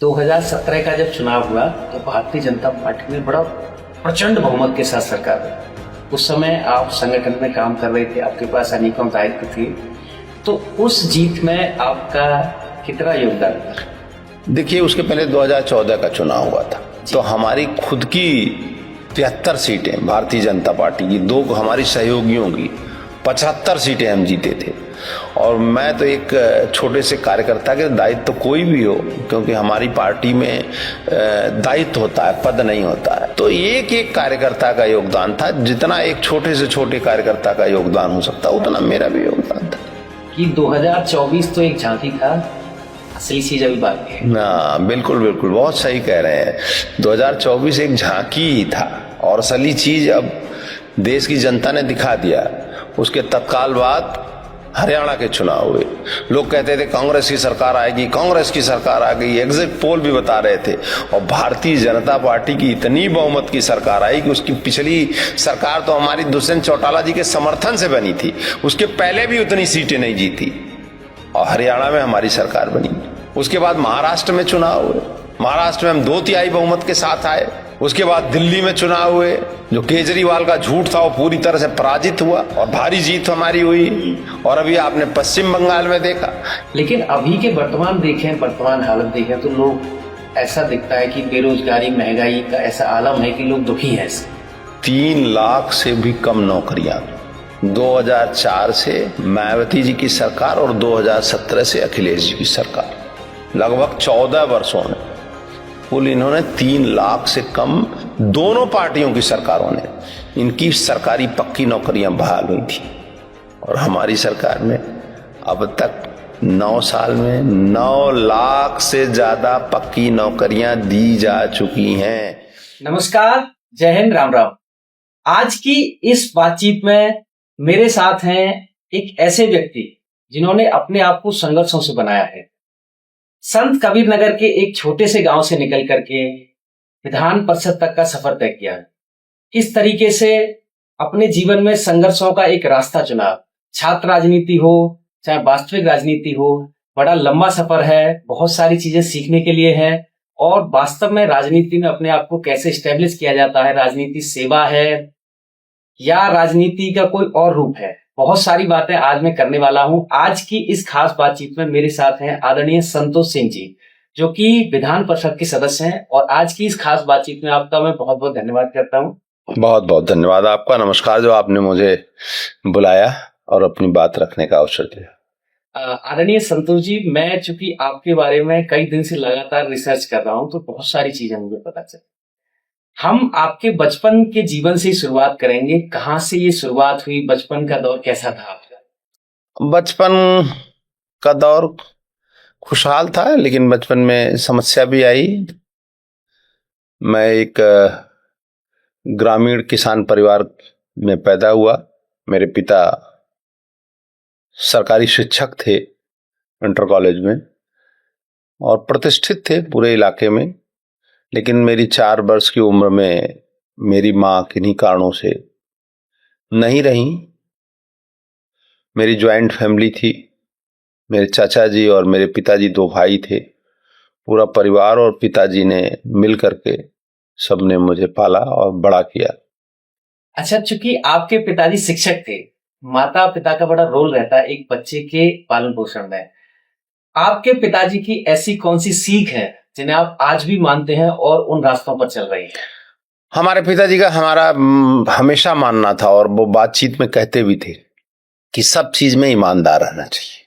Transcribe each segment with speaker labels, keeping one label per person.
Speaker 1: 2017 का जब चुनाव हुआ तो भारतीय जनता पार्टी ने बड़ा प्रचंड बहुमत के साथ सरकार बनी। उस समय आप संगठन में काम कर रहे थे, आपके पास अनेकों दायित्व थे, तो उस जीत में आपका कितना योगदान था?
Speaker 2: देखिए, उसके पहले 2014 का चुनाव हुआ था, तो हमारी खुद की 73 सीटें भारतीय जनता पार्टी की, दो हमारी सहयोगियों की 75 सीटें हम जीते थे। और मैं तो एक छोटे से कार्यकर्ता के दायित्व तो कोई भी हो, क्योंकि हमारी पार्टी में दायित्व होता है, पद नहीं होता है, तो एक एक कार्यकर्ता का योगदान था। जितना एक छोटे से छोटे कार्यकर्ता का योगदान हो सकता उतना मेरा भी योगदान था।
Speaker 1: कि 2024 तो एक झांकी था, असली चीज अभी बाकी है
Speaker 2: ना। बिल्कुल बिल्कुल, बहुत सही कह रहे हैं। 2024 एक झांकी ही था और असली चीज अब देश की जनता ने दिखा दिया। उसके तत्काल बाद हरियाणा के चुनाव हुए। लोग कहते थे कांग्रेस की सरकार आएगी, कांग्रेस की सरकार आ गई, एग्जिट पोल भी बता रहे थे, और भारतीय जनता पार्टी की इतनी बहुमत की सरकार आई कि उसकी पिछली सरकार तो हमारी दुष्यंत चौटाला जी के समर्थन से बनी थी, उसके पहले भी उतनी सीटें नहीं जीती, और हरियाणा में हमारी सरकार बनी। उसके बाद महाराष्ट्र में चुनाव हुए, महाराष्ट्र में हम 2/3 बहुमत के साथ आए। उसके बाद दिल्ली में चुनाव हुए, जो केजरीवाल का झूठ था वो पूरी तरह से पराजित हुआ और भारी जीत हमारी हुई। और अभी आपने पश्चिम बंगाल में देखा।
Speaker 1: लेकिन अभी के वर्तमान हालत देखें तो लोग ऐसा दिखता है कि बेरोजगारी, महंगाई का ऐसा आलम है कि लोग दुखी हैं।
Speaker 2: 3 लाख से भी कम नौकरियां 2004 से मायावती जी की सरकार और 2017 से अखिलेश जी की सरकार, लगभग 14 वर्षों में कुल इन्होंने 3 लाख से कम, दोनों पार्टियों की सरकारों ने इनकी सरकारी पक्की नौकरियां बहाल हुई थी। और हमारी सरकार में अब तक 9 साल में 9 लाख से ज्यादा पक्की नौकरियां दी जा चुकी हैं।
Speaker 1: नमस्कार, जय हिंद, राम राम। आज की इस बातचीत में मेरे साथ हैं एक ऐसे व्यक्ति जिन्होंने अपने आप को संघर्षों से बनाया है। संत कबीर नगर के एक छोटे से गांव से निकल करके विधान परिषद तक का सफर तय किया। इस तरीके से अपने जीवन में संघर्षों का एक रास्ता चुना। छात्र राजनीति हो चाहे वास्तविक राजनीति हो, बड़ा लंबा सफर है, बहुत सारी चीजें सीखने के लिए है। और वास्तव में राजनीति में अपने आप को कैसे स्टेब्लिश किया जाता है, राजनीति सेवा है या राजनीति का कोई और रूप है, बहुत सारी बातें आज मैं करने वाला हूं। आज की इस खास बातचीत में मेरे साथ हैं आदरणीय संतोष सिंह जी, जो कि विधान परिषद के सदस्य हैं। और आज की इस खास बातचीत में आपका मैं बहुत बहुत धन्यवाद करता हूं।
Speaker 2: बहुत बहुत धन्यवाद आपका। नमस्कार, जो आपने मुझे बुलाया और अपनी बात रखने का अवसर दिया।
Speaker 1: आदरणीय संतोष जी, मैं चूंकि आपके बारे में कई दिन से लगातार रिसर्च कर रहा हूं, तो बहुत सारी चीजें मुझे पता चली। हम आपके बचपन के जीवन से शुरुआत करेंगे। कहाँ से ये शुरुआत हुई, बचपन का दौर कैसा था आपका?
Speaker 2: बचपन का दौर खुशहाल था, लेकिन बचपन में समस्या भी आई। मैं एक ग्रामीण किसान परिवार में पैदा हुआ। मेरे पिता सरकारी शिक्षक थे इंटर कॉलेज में और प्रतिष्ठित थे पूरे इलाके में, लेकिन मेरी 4 वर्ष की उम्र में मेरी माँ किन्हीं कारणों से नहीं रही। मेरी ज्वाइंट फैमिली थी, मेरे चाचा जी और मेरे पिताजी 2 भाई थे। पूरा परिवार और पिताजी ने मिल करके सबने मुझे पाला और बड़ा किया।
Speaker 1: अच्छा, चूंकि आपके पिताजी शिक्षक थे, माता पिता का बड़ा रोल रहता है एक बच्चे के पालन पोषण में। आपके पिताजी की ऐसी कौन सी सीख है जिन्हें आप आज भी मानते हैं और उन रास्तों पर चल रही हैं?
Speaker 2: हमारे पिताजी का हमारा हमेशा मानना था, और वो बातचीत में कहते भी थे कि सब चीज में ईमानदार रहना चाहिए।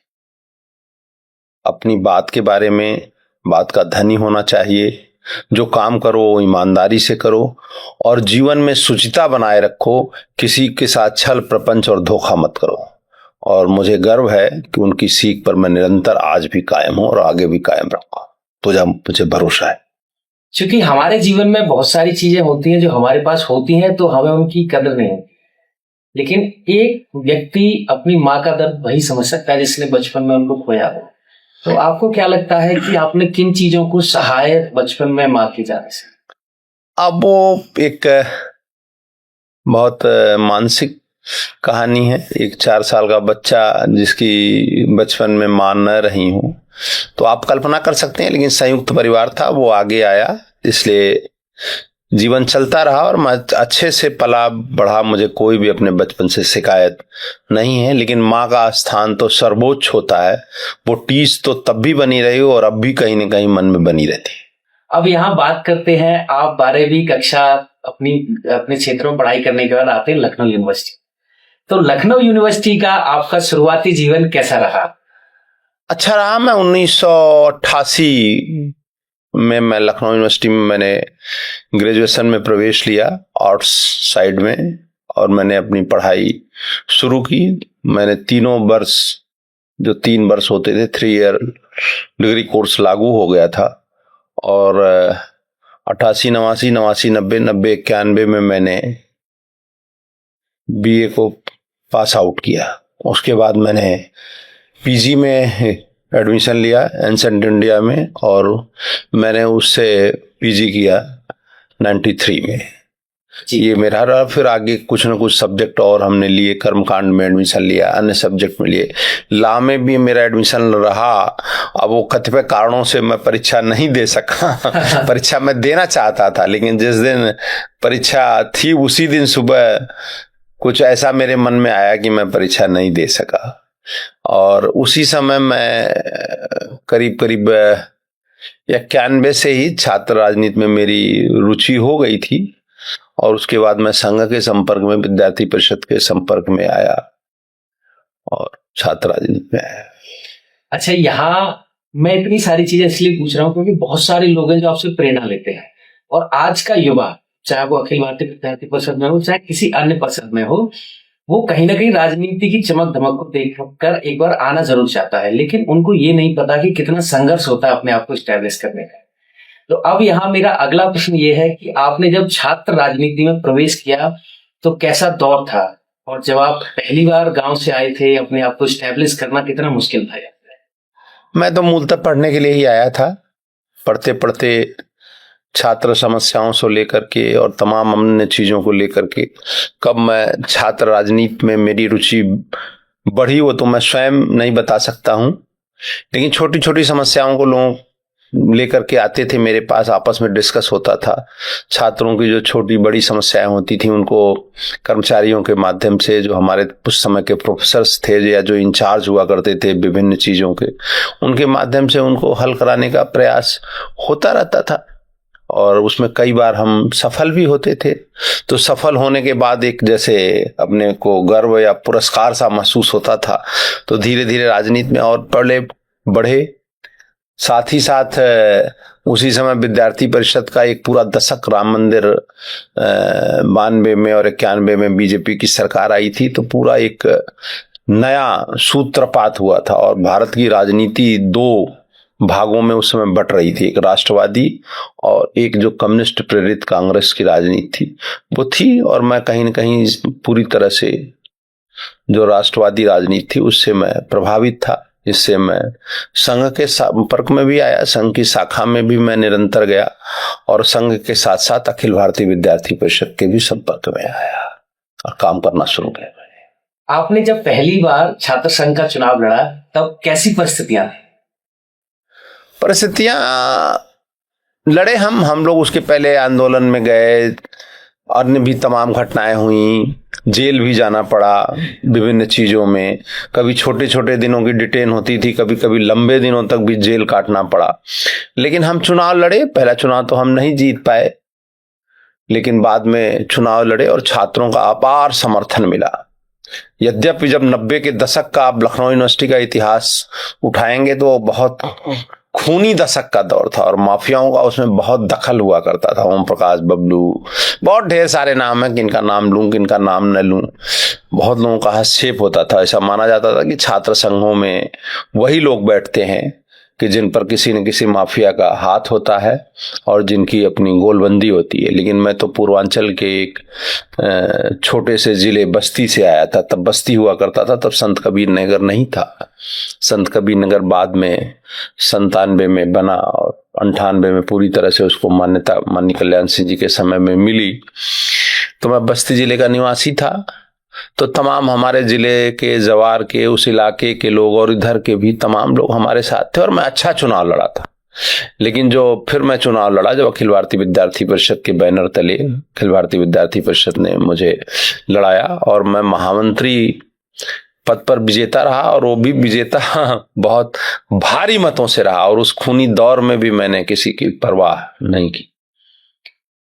Speaker 2: अपनी बात के बारे में बात का धनी होना चाहिए। जो काम करो वो ईमानदारी से करो और जीवन में शुचिता बनाए रखो। किसी के साथ छल प्रपंच और धोखा मत करो। और मुझे गर्व है कि उनकी सीख पर मैं निरंतर आज भी कायम हूं और आगे भी कायम रहूंगा। तो जब मुझे भरोसा है,
Speaker 1: क्योंकि हमारे जीवन में बहुत सारी चीजें होती हैं जो हमारे पास होती हैं तो हमें उनकी कदर नहीं होती, लेकिन एक व्यक्ति अपनी माँ का दर्द वही समझ सकता है जिसने बचपन में उनको खोया हो। तो आपको क्या लगता है कि आपने किन चीजों को सहाय बचपन में माँ की जाने से?
Speaker 2: अब वो एक बहुत मानसिक कहानी है। एक 4 साल का बच्चा जिसकी बचपन में मां न रही हूं, तो आप कल्पना कर सकते हैं, लेकिन संयुक्त परिवार था, वो आगे आया, इसलिए जीवन चलता रहा और मैं अच्छे से पला बढ़ा। मुझे कोई भी अपने बचपन से शिकायत नहीं है, लेकिन माँ का स्थान तो सर्वोच्च होता है। वो टीस तो तब भी बनी रही और अब भी कहीं न कहीं मन में बनी रहती है।
Speaker 1: अब यहाँ बात करते हैं, आप 12वीं कक्षा अपने क्षेत्र में पढ़ाई करने के बाद आते हैं लखनऊ यूनिवर्सिटी। तो लखनऊ यूनिवर्सिटी का आपका शुरुआती जीवन कैसा रहा?
Speaker 2: अच्छा रहा। मैं 1988 में मैं लखनऊ यूनिवर्सिटी में मैंने ग्रेजुएशन में प्रवेश लिया, आर्ट्स साइड में, और मैंने अपनी पढ़ाई शुरू की। मैंने तीनों वर्ष, जो 3 वर्ष होते थे, 3 ईयर डिग्री कोर्स लागू हो गया था, और 88, 89, 90, 90, 91 में मैंने बीए को पास आउट किया। उसके बाद मैंने पीजी में एडमिशन लिया एनसेंट इंडिया में, और मैंने उससे पीजी किया 93 में। ये मेरा रहा। फिर आगे कुछ न कुछ सब्जेक्ट और हमने लिए, कर्मकांड में एडमिशन लिया, अन्य सब्जेक्ट में लिए, लॉ में भी मेरा एडमिशन रहा। अब वो कतिपय कारणों से मैं परीक्षा नहीं दे सका। परीक्षा मैं देना चाहता था, लेकिन जिस दिन परीक्षा थी उसी दिन सुबह कुछ ऐसा मेरे मन में आया कि मैं परीक्षा नहीं दे सका, और उसी समय मैं करीब 91 से ही छात्र राजनीति में मेरी रुचि हो गई थी, और उसके बाद मैं संघ के संपर्क में, विद्यार्थी परिषद के संपर्क में आया और छात्र राजनीति में आया।
Speaker 1: अच्छा, यहाँ मैं इतनी सारी चीजें इसलिए पूछ रहा हूँ क्योंकि बहुत सारे लोग हैं जो आपसे प्रेरणा लेते हैं, और आज का युवा, चाहे वो अखिल भारतीय विद्यार्थी परिषद में हो, चाहे किसी अन्य परिषद में हो, वो कहीं ना कहीं राजनीति की चमक धमक को देखकर एक बार आना जरूर चाहता है, लेकिन उनको ये नहीं पता कि कितना संघर्ष होता है अपने आप को स्टैब्लिश करने का। तो अब यहाँ मेरा अगला प्रश्न ये है कि आपने जब छात्र राजनीति में प्रवेश किया तो कैसा दौर था, और जब आप पहली बार गांव से आए थे, अपने आप को स्टैब्लिश करना कितना मुश्किल था?
Speaker 2: मैं तो मूलतः पढ़ने के लिए ही आया था। पढ़ते पढ़ते छात्र समस्याओं से लेकर के और तमाम अन्य चीजों को लेकर के कब मैं छात्र राजनीति में मेरी रुचि बढ़ी, वो तो मैं स्वयं नहीं बता सकता हूं, लेकिन छोटी छोटी समस्याओं को लोग लेकर के आते थे मेरे पास, आपस में डिस्कस होता था। छात्रों की जो छोटी बड़ी समस्याएं होती थी उनको कर्मचारियों के माध्यम से, जो हमारे उस समय के प्रोफेसर्स थे या जो इंचार्ज हुआ करते थे विभिन्न चीजों के, उनके माध्यम से उनको हल कराने का प्रयास होता रहता था, और उसमें कई बार हम सफल भी होते थे। तो सफल होने के बाद एक जैसे अपने को गर्व या पुरस्कार सा महसूस होता था। तो धीरे धीरे राजनीति में और बढ़े। साथ ही साथ उसी समय विद्यार्थी परिषद का एक पूरा दशक, राम मंदिर 92 में और 91 में बीजेपी की सरकार आई थी, तो पूरा एक नया सूत्रपात हुआ था, और भारत की राजनीति 2 भागों में उस समय बट रही थी, एक राष्ट्रवादी और एक जो कम्युनिस्ट प्रेरित कांग्रेस की राजनीति थी वो थी। और मैं कहीं न कहीं पूरी तरह से जो राष्ट्रवादी राजनीति थी उससे मैं प्रभावित था। इससे मैं संघ के संपर्क में भी आया, संघ की शाखा में भी मैं निरंतर गया, और संघ के साथ साथ अखिल भारतीय विद्यार्थी परिषद के भी संपर्क में आया और काम करना शुरू किया।
Speaker 1: आपने जब पहली बार छात्र संघ का चुनाव लड़ा तब कैसी परिस्थितियां थी?
Speaker 2: परिस्थितियां लड़े हम लोग उसके पहले आंदोलन में गए, अन्य भी तमाम घटनाएं हुई, जेल भी जाना पड़ा विभिन्न चीजों में। कभी छोटे छोटे दिनों की डिटेन होती थी, कभी कभी लंबे दिनों तक भी जेल काटना पड़ा, लेकिन हम चुनाव लड़े। पहला चुनाव तो हम नहीं जीत पाए, लेकिन बाद में चुनाव लड़े और छात्रों का अपार समर्थन मिला। यद्यपि जब 90 के दशक का आप लखनऊ यूनिवर्सिटी का इतिहास उठाएंगे तो बहुत खूनी दशक का दौर था, और माफियाओं का उसमें बहुत दखल हुआ करता था। ओम प्रकाश, बबलू, बहुत ढेर सारे नाम हैं, किनका नाम लूं किनका नाम न लूं। बहुत लोगों का हस्तक्षेप होता था। ऐसा माना जाता था कि छात्र संघों में वही लोग बैठते हैं कि जिन पर किसी न किसी माफिया का हाथ होता है और जिनकी अपनी गोलबंदी होती है। लेकिन मैं तो पूर्वांचल के एक छोटे से जिले बस्ती से आया था। तब बस्ती हुआ करता था, तब संत कबीर नगर नहीं था। संत कबीर नगर बाद में 97 में बना और 98 में पूरी तरह से उसको मान्यता माननीय कल्याण सिंह जी के समय में मिली। तो मैं बस्ती जिले का निवासी था। तो तमाम हमारे जिले के, जवार के, उस इलाके के लोग और इधर के भी तमाम लोग हमारे साथ थे और मैं अच्छा चुनाव लड़ा था। लेकिन जो फिर मैं चुनाव लड़ा, जब अखिल भारतीय विद्यार्थी परिषद के बैनर तले अखिल भारतीय विद्यार्थी परिषद ने मुझे लड़ाया और मैं महामंत्री पद पर विजेता रहा, और वो भी विजेता बहुत भारी मतों से रहा, और उस खूनी दौर में भी मैंने किसी की परवाह नहीं की।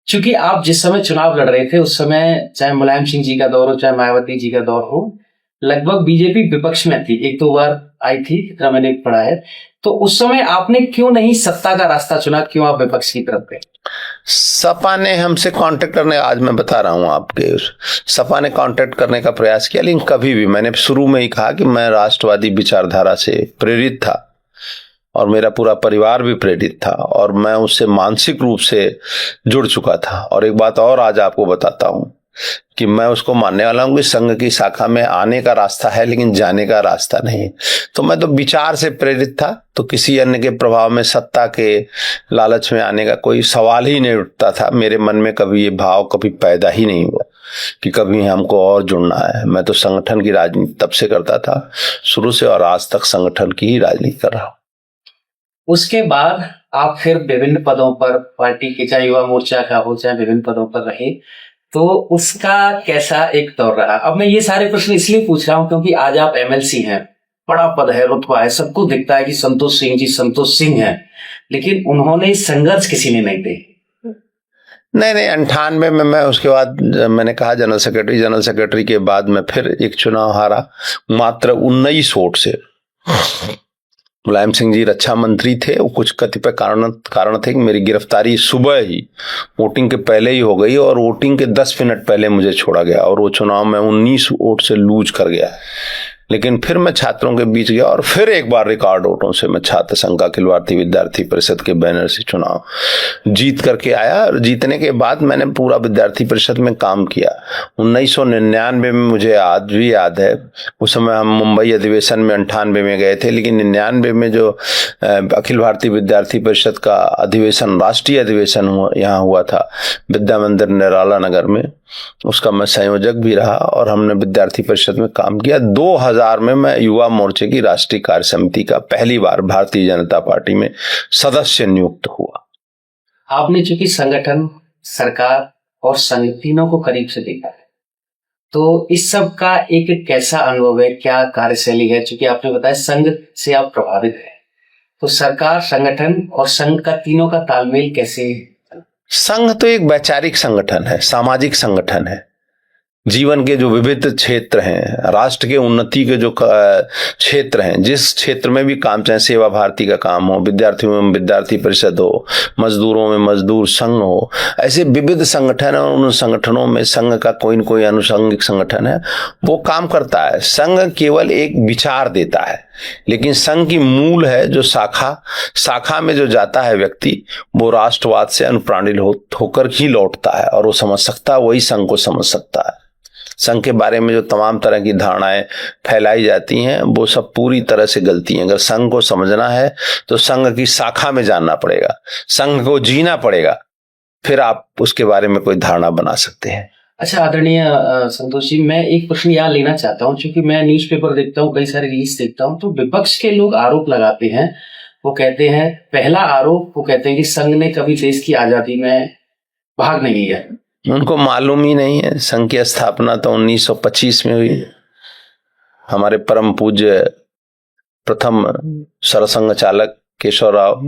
Speaker 1: चूंकि आप जिस समय चुनाव लड़ रहे थे उस समय चाहे मुलायम सिंह जी का दौर हो चाहे मायावती जी का दौर हो, लगभग बीजेपी विपक्ष में थी, एक दो बार आई थी, इतना मैंने पढ़ा है। तो उस समय आपने क्यों नहीं सत्ता का रास्ता चुना, क्यों आप विपक्ष की तरफ गए?
Speaker 2: सपा ने हमसे कांटेक्ट करने, आज मैं बता रहा हूं आपके, सपा ने कांटेक्ट करने का प्रयास किया, लेकिन कभी भी, मैंने शुरू में ही कहा कि मैं राष्ट्रवादी विचारधारा से प्रेरित था और मेरा पूरा परिवार भी प्रेरित था और मैं उससे मानसिक रूप से जुड़ चुका था। और एक बात और आज आपको बताता हूं कि मैं उसको मानने वाला हूं कि संघ की शाखा में आने का रास्ता है लेकिन जाने का रास्ता नहीं। तो मैं तो विचार से प्रेरित था, तो किसी अन्य के प्रभाव में, सत्ता के लालच में आने का कोई सवाल ही नहीं उठता था। मेरे मन में कभी ये भाव कभी पैदा ही नहीं हुआ कि कभी हमको और जुड़ना है। मैं तो संगठन की राजनीति तब से करता था शुरू से, और आज तक संगठन की ही राजनीति कर रहा हूं।
Speaker 1: उसके बाद आप फिर विभिन्न पदों पर, पार्टी के चाहे युवा मोर्चा का हो चाहे विभिन्न पदों पर रहे, तो उसका कैसा एक दौर रहा? अब मैं ये सारे प्रश्न इसलिए पूछ रहा हूं क्योंकि आज आप एमएलसी हैं, बड़ा पद है, रुतबा है, सबको दिखता है कि संतोष सिंह जी संतोष सिंह हैं, लेकिन उन्होंने संघर्ष किसी ने नहीं दी।
Speaker 2: नहीं 98 में मैं, उसके बाद मैंने कहा जनरल सेक्रेटरी के बाद मैं फिर एक चुनाव हारा, मात्र 19 वोट से। मुलायम सिंह जी रक्षा मंत्री थे, वो कुछ कतिपय कारण थे कि मेरी गिरफ्तारी सुबह ही वोटिंग के पहले ही हो गई और वोटिंग के 10 मिनट पहले मुझे छोड़ा गया और वो चुनाव में 19 वोट से लूज कर गया। लेकिन फिर मैं छात्रों के बीच गया और फिर एक बार रिकॉर्ड वोटों से मैं छात्र संघ का अखिल भारतीय विद्यार्थी परिषद के बैनर से चुनाव जीत करके आया। और जीतने के बाद मैंने पूरा विद्यार्थी परिषद में काम किया। 1999 में मुझे आज भी याद है, उस समय हम मुंबई अधिवेशन में 98 में गए थे, लेकिन 99 में जो अखिल भारतीय विद्यार्थी परिषद का अधिवेशन, राष्ट्रीय अधिवेशन यहाँ हुआ था विद्या मंदिर निराला नगर में, उसका मैं संयोजक भी रहा और हमने विद्यार्थी परिषद में काम किया। 2000 में मैं युवा मोर्चे की राष्ट्रीय कार्य समिति का पहली बार भारतीय जनता पार्टी में सदस्य नियुक्त हुआ।
Speaker 1: आपने चूंकि संगठन, सरकार और संघ तीनों को करीब से देखा है, तो इस सब का एक कैसा अनुभव है, क्या कार्यशैली है? चूंकि आपने बताया संघ से आप प्रभावित हैं, तो सरकार, संगठन और संघ का तीनों का तालमेल कैसे?
Speaker 2: संघ तो एक वैचारिक संगठन है, सामाजिक संगठन है। जीवन के जो विविध क्षेत्र हैं, राष्ट्र के उन्नति के जो क्षेत्र हैं, जिस क्षेत्र में भी काम, चाहे सेवा भारती का काम हो, विद्यार्थियों में विद्यार्थी परिषद हो, मजदूरों में मजदूर संघ हो, ऐसे विविध संगठन है। उन संगठनों में संघ का कोई न कोई अनुषंगिक संगठन है, वो काम करता है। संघ केवल एक विचार देता है, लेकिन संघ की मूल है जो शाखा में जो जाता है व्यक्ति, वो राष्ट्रवाद से अनुप्राणित होकर ही लौटता है और वो समझ सकता है, वही संघ को समझ सकता है। संघ के बारे में जो तमाम तरह की धारणाएं फैलाई जाती हैं, वो सब पूरी तरह से गलती हैं। अगर संघ को समझना है तो संघ की शाखा में जानना पड़ेगा, संघ को जीना पड़ेगा, फिर आप उसके बारे में कोई धारणा बना सकते हैं।
Speaker 1: अच्छा आदरणीय संतोष जी, मैं एक प्रश्न यहाँ लेना चाहता हूँ, क्योंकि मैं न्यूज़पेपर देखता हूँ, कई सारे रील्स देखता हूँ, तो विपक्ष के लोग आरोप लगाते हैं। वो कहते हैं, पहला आरोप वो कहते हैं कि संघ ने कभी देश की आजादी में भाग नहीं लिया।
Speaker 2: उनको मालूम ही नहीं है। संघ की स्थापना तो 1925 में हुई। हमारे परम पूज्य प्रथम सरसंघ चालक केशवराव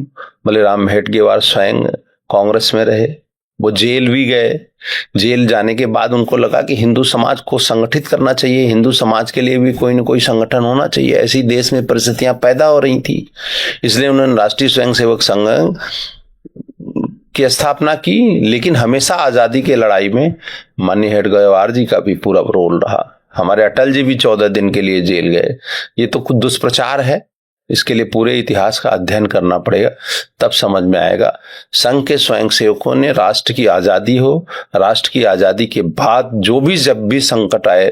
Speaker 2: बलिराम हेडगेवार स्वयं कांग्रेस में रहे, वो जेल भी गए। जेल जाने के बाद उनको लगा कि हिंदू समाज को संगठित करना चाहिए, हिंदू समाज के लिए भी कोई न कोई संगठन होना चाहिए। ऐसी देश में परिस्थितियां पैदा हो रही थी, इसलिए उन्होंने राष्ट्रीय स्वयंसेवक संघ की स्थापना की। लेकिन हमेशा आजादी की लड़ाई में माननीय हेडगेवार जी का भी पूरा रोल रहा। हमारे अटल जी भी 14 दिन के लिए जेल गए। ये तो कुछ दुष्प्रचार है, इसके लिए पूरे इतिहास का अध्ययन करना पड़ेगा, तब समझ में आएगा। संघ के स्वयंसेवकों ने राष्ट्र की आजादी हो, राष्ट्र की आजादी के बाद जब भी संकट आए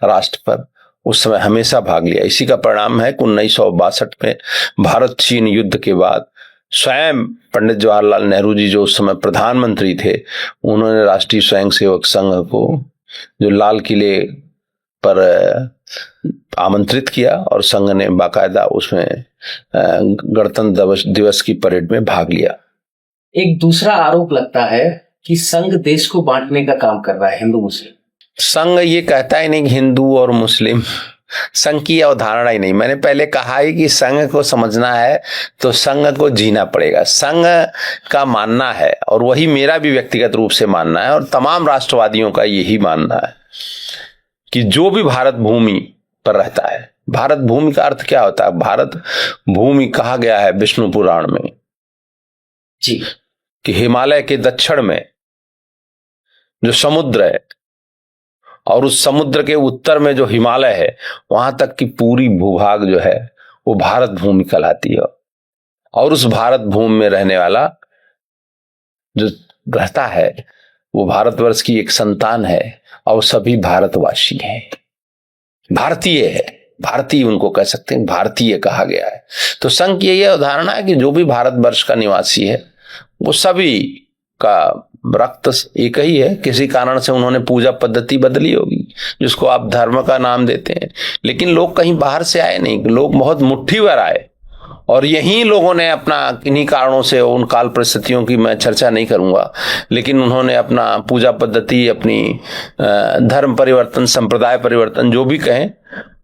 Speaker 2: राष्ट्र पर, उस समय हमेशा भाग लिया। इसी का परिणाम है कि 1962 में भारत चीन युद्ध के बाद स्वयं पंडित जवाहरलाल नेहरू जी, जो उस समय प्रधानमंत्री थे, उन्होंने राष्ट्रीय स्वयंसेवक संघ को, जो लाल किले पर आमंत्रित किया और संघ ने बाकायदा उसमें गणतंत्र दिवस की परेड में भाग लिया।
Speaker 1: एक दूसरा आरोप लगता है कि संघ देश को बांटने का काम कर रहा है, हिंदू मुस्लिम।
Speaker 2: संघ ये कहता ही नहीं कि हिंदू और मुस्लिम, संघ की अवधारणा ही नहीं। मैंने पहले कहा ही कि संघ को समझना है तो संघ को जीना पड़ेगा। संघ का मानना है, और वही मेरा भी व्यक्तिगत रूप से मानना है और तमाम राष्ट्रवादियों का यही मानना है, कि जो भी भारत भूमि पर रहता है, भारत भूमि का अर्थ क्या होता है? भारत भूमि कहा गया है विष्णु पुराण में
Speaker 1: जी,
Speaker 2: कि हिमालय के दक्षिण में जो समुद्र है और उस समुद्र के उत्तर में जो हिमालय है, वहां तक की पूरी भूभाग जो है वो भारत भूमि कहलाती है। और उस भारत भूमि में रहने वाला जो रहता है वो भारतवर्ष की एक संतान है और सभी भारतवासी हैं, भारतीय है। भारतीय उनको कह सकते हैं, भारतीय कहा गया है। तो संघ की यह उदाहरण है कि जो भी भारतवर्ष का निवासी है वो सभी का रक्त एक ही है। किसी कारण से उन्होंने पूजा पद्धति बदली होगी जिसको आप धर्म का नाम देते हैं, लेकिन लोग कहीं बाहर से आए नहीं, लोग बहुत मुट्ठी भर आए और यही लोगों ने अपना किन्हीं कारणों से, उन काल परिस्थितियों की मैं चर्चा नहीं करूंगा, लेकिन उन्होंने अपना पूजा पद्धति, अपनी धर्म परिवर्तन, संप्रदाय परिवर्तन, जो भी कहें,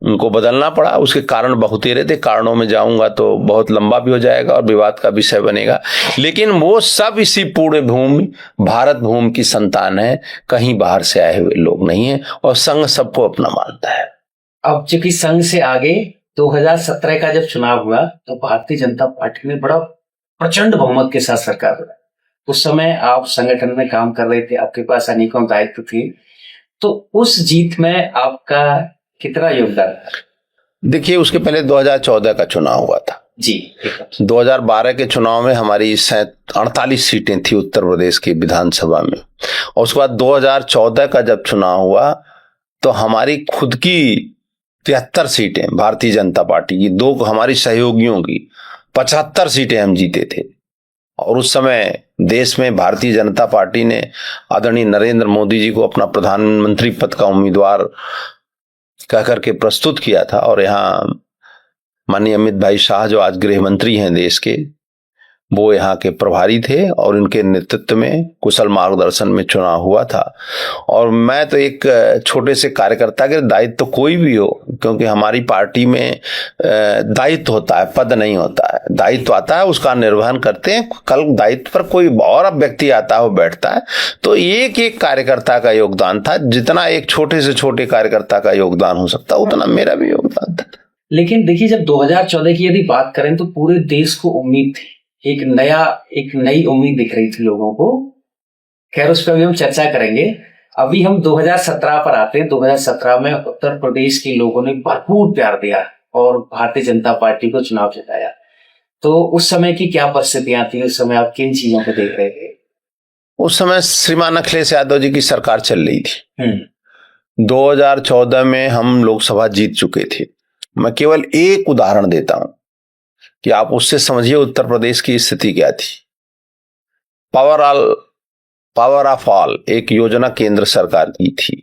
Speaker 2: उनको बदलना पड़ा। उसके कारण बहुतेरे थे, कारणों में जाऊंगा तो बहुत लंबा भी हो जाएगा और विवाद का विषय बनेगा, लेकिन वो सब इसी पूर्ण भूमि, भारत भूमि की संतान है, कहीं बाहर से आए हुए लोग नहीं है, और संघ सबको अपना मानता है।
Speaker 1: अब चूंकि संघ से आगे 2017 का जब चुनाव हुआ तो भारतीय जनता पार्टी ने बड़ा प्रचंड बहुमत के साथ सरकार बनाई। उस समय आप संगठन में काम कर रहे थे, आपके पास अनेकों दायित्व थे, तो उस जीत में आपका कितना योगदान?
Speaker 2: देखिए, उसके पहले 2014 का चुनाव हुआ था
Speaker 1: जी।
Speaker 2: 2012 के चुनाव में हमारी 48 सीटें थी उत्तर प्रदेश की विधानसभा में, और उसके बाद 2014 का जब चुनाव हुआ तो हमारी खुद की 73 सीटें, भारतीय जनता पार्टी की, 2 हमारी सहयोगियों की 75 सीटें हम जीते थे। और उस समय देश में भारतीय जनता पार्टी ने आदरणीय नरेंद्र मोदी जी को अपना प्रधानमंत्री पद का उम्मीदवार कह करके प्रस्तुत किया था, और यहाँ माननीय अमित भाई शाह जो आज गृह मंत्री हैं देश के, वो यहाँ के प्रभारी थे और इनके नेतृत्व में कुशल मार्गदर्शन में चुनाव हुआ था। और मैं तो एक छोटे से कार्यकर्ता के दायित्व तो कोई भी हो, क्योंकि हमारी पार्टी में दायित्व होता है, पद नहीं होता है, दायित्व आता है, उसका निर्वहन करते हैं। कल दायित्व पर कोई और व्यक्ति आता है, वो बैठता है, तो एक एक कार्यकर्ता का योगदान था। जितना एक छोटे से छोटे कार्यकर्ता का योगदान हो सकता उतना मेरा भी योगदान था।
Speaker 1: लेकिन देखिए, जब 2014 की यदि बात करें तो पूरे देश को उम्मीद थी, एक नई उम्मीद दिख रही थी लोगों को। खैर, उस पर भी हम चर्चा करेंगे। अभी हम 2017 पर आते हैं। 2017 में उत्तर प्रदेश के लोगों ने भरपूर प्यार दिया और भारतीय जनता पार्टी को चुनाव जिताया। तो उस समय की क्या परिस्थितियां थी? उस समय आप किन चीजों को देख रहे थे?
Speaker 2: उस समय श्रीमान अखिलेश यादव जी की सरकार चल रही थी। 2014 में हम लोकसभा जीत चुके थे। मैं केवल एक उदाहरण देता हूं कि आप उससे समझिए उत्तर प्रदेश की स्थिति क्या थी। पावर ऑफ ऑल एक योजना केंद्र सरकार की थी,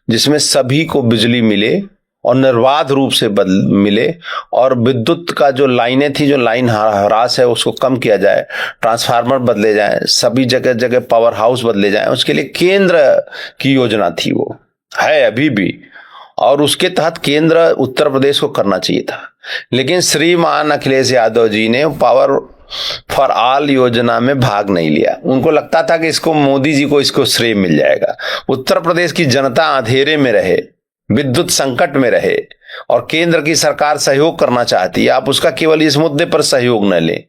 Speaker 2: जिसमें सभी को बिजली मिले और निर्बाध रूप से मिले, और विद्युत का जो लाइनें थी, जो लाइन ह्रास है उसको कम किया जाए, ट्रांसफार्मर बदले जाए, सभी जगह जगह पावर हाउस बदले जाए। उसके लिए केंद्र की योजना थी, वो है अभी भी, और उसके तहत केंद्र उत्तर प्रदेश को करना चाहिए था। लेकिन श्रीमान अखिलेश यादव जी ने पावर फॉर ऑल योजना में भाग नहीं लिया। उनको लगता था कि इसको मोदी जी को इसको श्रेय मिल जाएगा। उत्तर प्रदेश की जनता अंधेरे में रहे, विद्युत संकट में रहे, और केंद्र की सरकार सहयोग करना चाहती है, आप उसका केवल इस मुद्दे पर सहयोग न लें।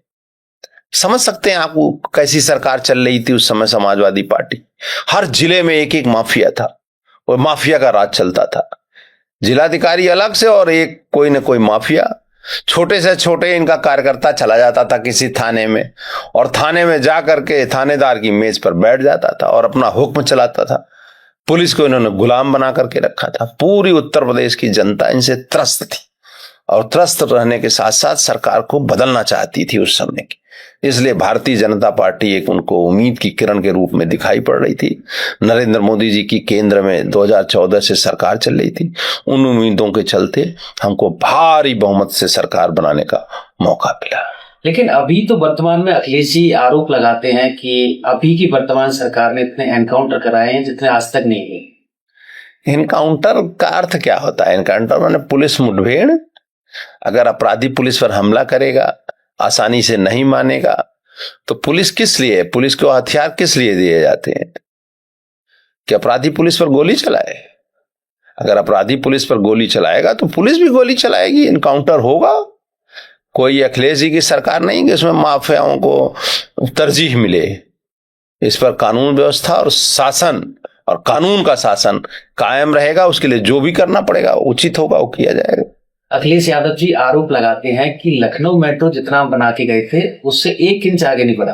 Speaker 2: समझ सकते हैं आपको कैसी सरकार चल रही थी उस समय समाजवादी पार्टी। हर जिले में एक एक माफिया था, और माफिया का राज चलता था। जिलाधिकारी अलग से और एक कोई न कोई माफिया, छोटे से छोटे इनका कार्यकर्ता चला जाता था किसी थाने में, और थाने में जा करके थानेदार की मेज पर बैठ जाता था और अपना हुक्म चलाता था। पुलिस को इन्होंने गुलाम बना करके रखा था। पूरी उत्तर प्रदेश की जनता इनसे त्रस्त थी, और त्रस्त रहने के साथ साथ सरकार को बदलना चाहती थी उस समय की। इसलिए भारतीय जनता पार्टी एक उनको उम्मीद की किरण के रूप में दिखाई पड़ रही थी। नरेंद्र मोदी जी की केंद्र में 2014 से सरकार चल रही थी। उन उम्मीदों के चलते हमको भारी बहुमत से सरकार बनाने का मौका मिला।
Speaker 1: लेकिन अभी तो वर्तमान में अखिलेश जी आरोप लगाते हैं कि अभी की वर्तमान सरकार ने इतने एनकाउंटर कराए हैं जितने आज तक नहीं हुए।
Speaker 2: एनकाउंटर का अर्थ क्या होता है? एनकाउंटर माने पुलिस मुठभेड़। अगर अपराधी पुलिस पर हमला करेगा, आसानी से नहीं मानेगा, तो पुलिस किस लिए, पुलिस को हथियार किस लिए दिए जाते हैं कि अपराधी पुलिस पर गोली चलाए? अगर अपराधी पुलिस पर गोली चलाएगा तो पुलिस भी गोली चलाएगी, एनकाउंटर होगा। कोई अखिलेश जी की सरकार नहीं कि उसमें माफियाओं को तरजीह मिले। इस पर कानून व्यवस्था और शासन और कानून का शासन कायम रहेगा। उसके लिए जो भी करना पड़ेगा उचित होगा, वो किया जाएगा।
Speaker 1: अखिलेश यादव जी आरोप लगाते हैं कि लखनऊ मेट्रो जितना बना के गए थे उससे 1 इंच आगे नहीं बढ़ा।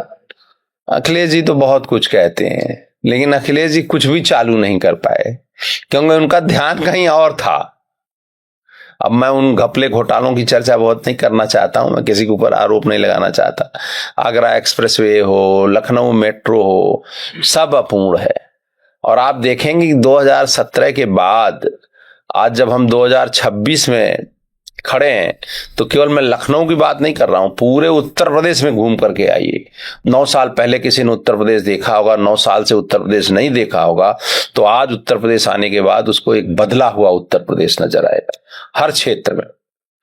Speaker 2: अखिलेश जी तो बहुत कुछ कहते हैं, लेकिन अखिलेश जी कुछ भी चालू नहीं कर पाए क्योंकि उनका ध्यान कहीं और था। अब मैं उन घपले घोटालों की चर्चा बहुत नहीं करना चाहता हूं, मैं किसी के ऊपर आरोप नहीं लगाना चाहता। आगरा एक्सप्रेसवे हो, लखनऊ मेट्रो हो, सब अपूर्ण है। और आप देखेंगे कि 2017 के बाद आज जब हम 2026 में खड़े हैं तो केवल मैं लखनऊ की बात नहीं कर रहा हूं, पूरे उत्तर प्रदेश में घूम करके आइए। 9 साल पहले किसी ने उत्तर प्रदेश देखा होगा, 9 साल से उत्तर प्रदेश नहीं देखा होगा, तो आज उत्तर प्रदेश आने के बाद उसको एक बदला हुआ उत्तर प्रदेश नजर आएगा हर क्षेत्र में।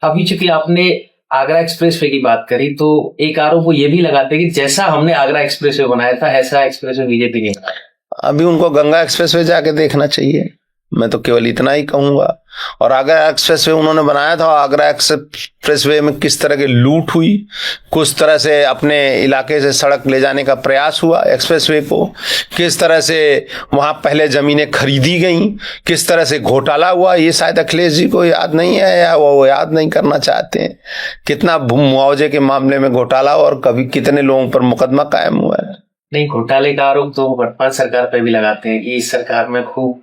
Speaker 1: अभी चूंकि आपने आगरा एक्सप्रेसवे की बात करी तो एक आरोप वो ये भी लगाते हैं कि जैसा हमने आगरा एक्सप्रेसवे बनाया था ऐसा एक्सप्रेसवे बीजेपी ने बनाया।
Speaker 2: अभी उनको गंगा एक्सप्रेसवे जाके देखना चाहिए, मैं तो केवल इतना ही कहूंगा। और आगरा एक्सप्रेसवे उन्होंने बनाया था, आगरा एक्सप्रेसवे में किस तरह की लूट हुई, कुछ तरह से अपने इलाके से सड़क ले जाने का प्रयास हुआ एक्सप्रेसवे को, किस तरह से वहां पहले जमीनें खरीदी गई, किस तरह से घोटाला हुआ, ये शायद अखिलेश जी को याद नहीं है या वो याद नहीं करना चाहते हैं। कितना मुआवजे के मामले में घोटाला और कभी कितने लोगों पर मुकदमा कायम हुआ है।
Speaker 1: नहीं, घोटाले का आरोप तो वर्तमान सरकार पर भी लगाते हैं कि इस सरकार में खूब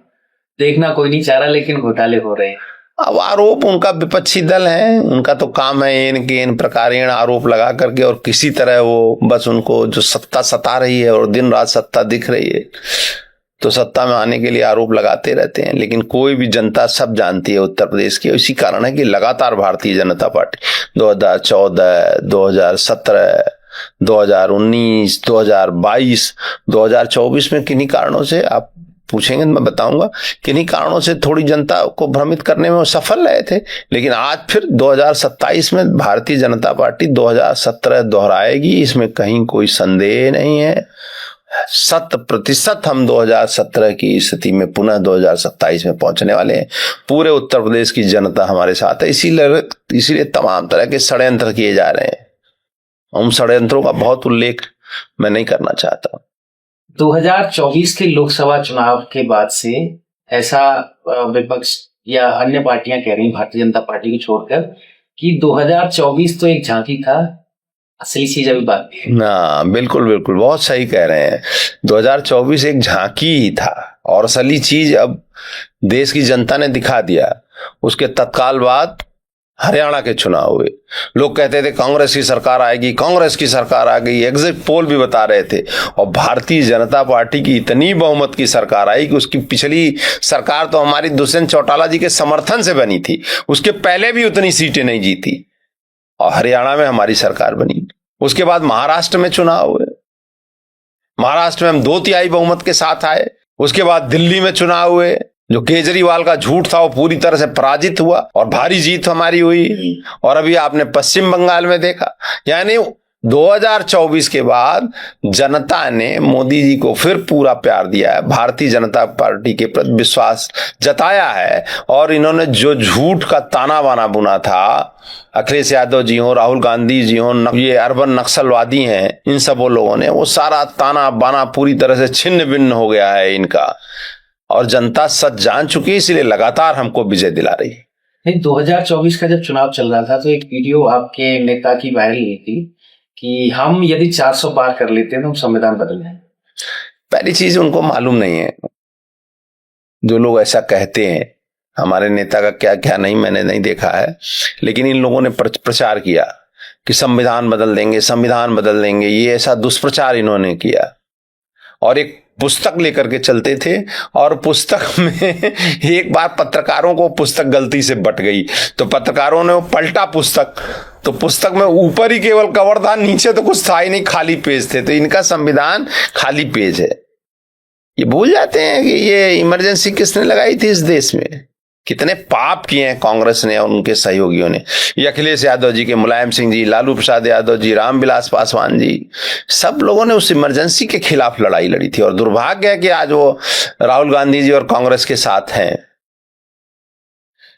Speaker 1: देखना कोई नहीं चाह रहा लेकिन घोटाले हो रहे हैं।
Speaker 2: अब आरोप, उनका विपक्षी दल है, उनका तो काम है इन प्रकार आरोप लगा करके और किसी तरह वो बस उनको जो सत्ता सता रही है और दिन रात सत्ता दिख रही है तो सत्ता में आने के लिए आरोप लगाते रहते हैं। लेकिन कोई भी जनता सब जानती है उत्तर प्रदेश की। इसी कारण है कि लगातार भारतीय जनता पार्टी 2014, 2017, 2019, 2022, 2024 में किन्हीं कारणों से, आप पूछेंगे तो मैं बताऊंगा, किन्हीं कारणों से थोड़ी जनता को भ्रमित करने में वो सफल रहे थे। लेकिन आज फिर 2027 में भारतीय जनता पार्टी 2017 दोहराएगी, इसमें कहीं कोई संदेह नहीं है। 100% हम 2017 की स्थिति में पुनः 2027 में पहुंचने वाले हैं। पूरे उत्तर प्रदेश की जनता हमारे साथ है। इसीलिए तमाम तरह के षड्यंत्र किए जा रहे हैं। उन षड्यंत्रों का बहुत उल्लेख मैं नहीं करना चाहता।
Speaker 1: 2024 के लोकसभा चुनाव के बाद से ऐसा विपक्ष या अन्य पार्टियां कह रही, भारतीय जनता पार्टी को छोड़कर, कि 2024 तो एक झांकी था, असली चीज अभी बाकी है।
Speaker 2: ना, बिल्कुल बिल्कुल बहुत सही कह रहे हैं। 2024 एक झांकी ही था और असली चीज अब देश की जनता ने दिखा दिया। उसके तत्काल बाद हरियाणा के चुनाव हुए। लोग कहते थे कांग्रेस की सरकार आएगी, कांग्रेस की सरकार आ गई, एग्जिट पोल भी बता रहे थे। और भारतीय जनता पार्टी की इतनी बहुमत की सरकार आई कि उसकी पिछली सरकार तो हमारी दुष्यंत चौटाला जी के समर्थन से बनी थी, उसके पहले भी उतनी सीटें नहीं जीती और हरियाणा में हमारी सरकार बनी। उसके बाद महाराष्ट्र में चुनाव हुए, महाराष्ट्र में हम 2/3 बहुमत के साथ आए। उसके बाद दिल्ली में चुनाव हुए, जो केजरीवाल का झूठ था वो पूरी तरह से पराजित हुआ और भारी जीत हमारी हुई। और अभी आपने पश्चिम बंगाल में देखा। यानी 2024 के बाद जनता ने मोदी जी को फिर पूरा प्यार दिया है, भारतीय जनता पार्टी के प्रति विश्वास जताया है। और इन्होंने जो झूठ का ताना बाना बुना था, अखिलेश यादव जी हो, राहुल गांधी जी हो, ये अर्बन नक्सलवादी हैं, इन सब लोगों ने वो सारा ताना बाना पूरी तरह से छिन्न भिन्न हो गया है इनका। और जनता सच जान चुकी है, इसलिए लगातार हमको विजय दिला रही है।
Speaker 1: नहीं, 2024 का जब चुनाव चल रहा था तो एक वीडियो आपके नेता की वायरल हुई थी कि हम यदि 400 पार कर लेते हैं तो हम संविधान बदल लें।
Speaker 2: पहली चीज उनको मालूम नहीं है, जो लोग ऐसा कहते हैं, हमारे नेता का क्या क्या नहीं मैंने नहीं देखा है, लेकिन इन लोगों ने प्रचार किया कि संविधान बदल देंगे, संविधान बदल देंगे, ये ऐसा दुष्प्रचार इन्होंने किया। और एक पुस्तक लेकर के चलते थे, और पुस्तक में एक बार पत्रकारों को पुस्तक गलती से बट गई, तो पत्रकारों ने वो पलटा पुस्तक, तो पुस्तक में ऊपर ही केवल कवर था, नीचे तो कुछ था ही नहीं, खाली पेज थे। तो इनका संविधान खाली पेज है। ये भूल जाते हैं कि ये इमरजेंसी किसने लगाई थी इस देश में। कितने पाप किए हैं कांग्रेस ने और उनके सहयोगियों ने। ये अखिलेश यादव जी के, मुलायम सिंह जी, लालू प्रसाद यादव जी, रामविलास पासवान जी, सब लोगों ने उस इमरजेंसी के खिलाफ लड़ाई लड़ी थी। और दुर्भाग्य है कि आज वो राहुल गांधी जी और कांग्रेस के साथ हैं।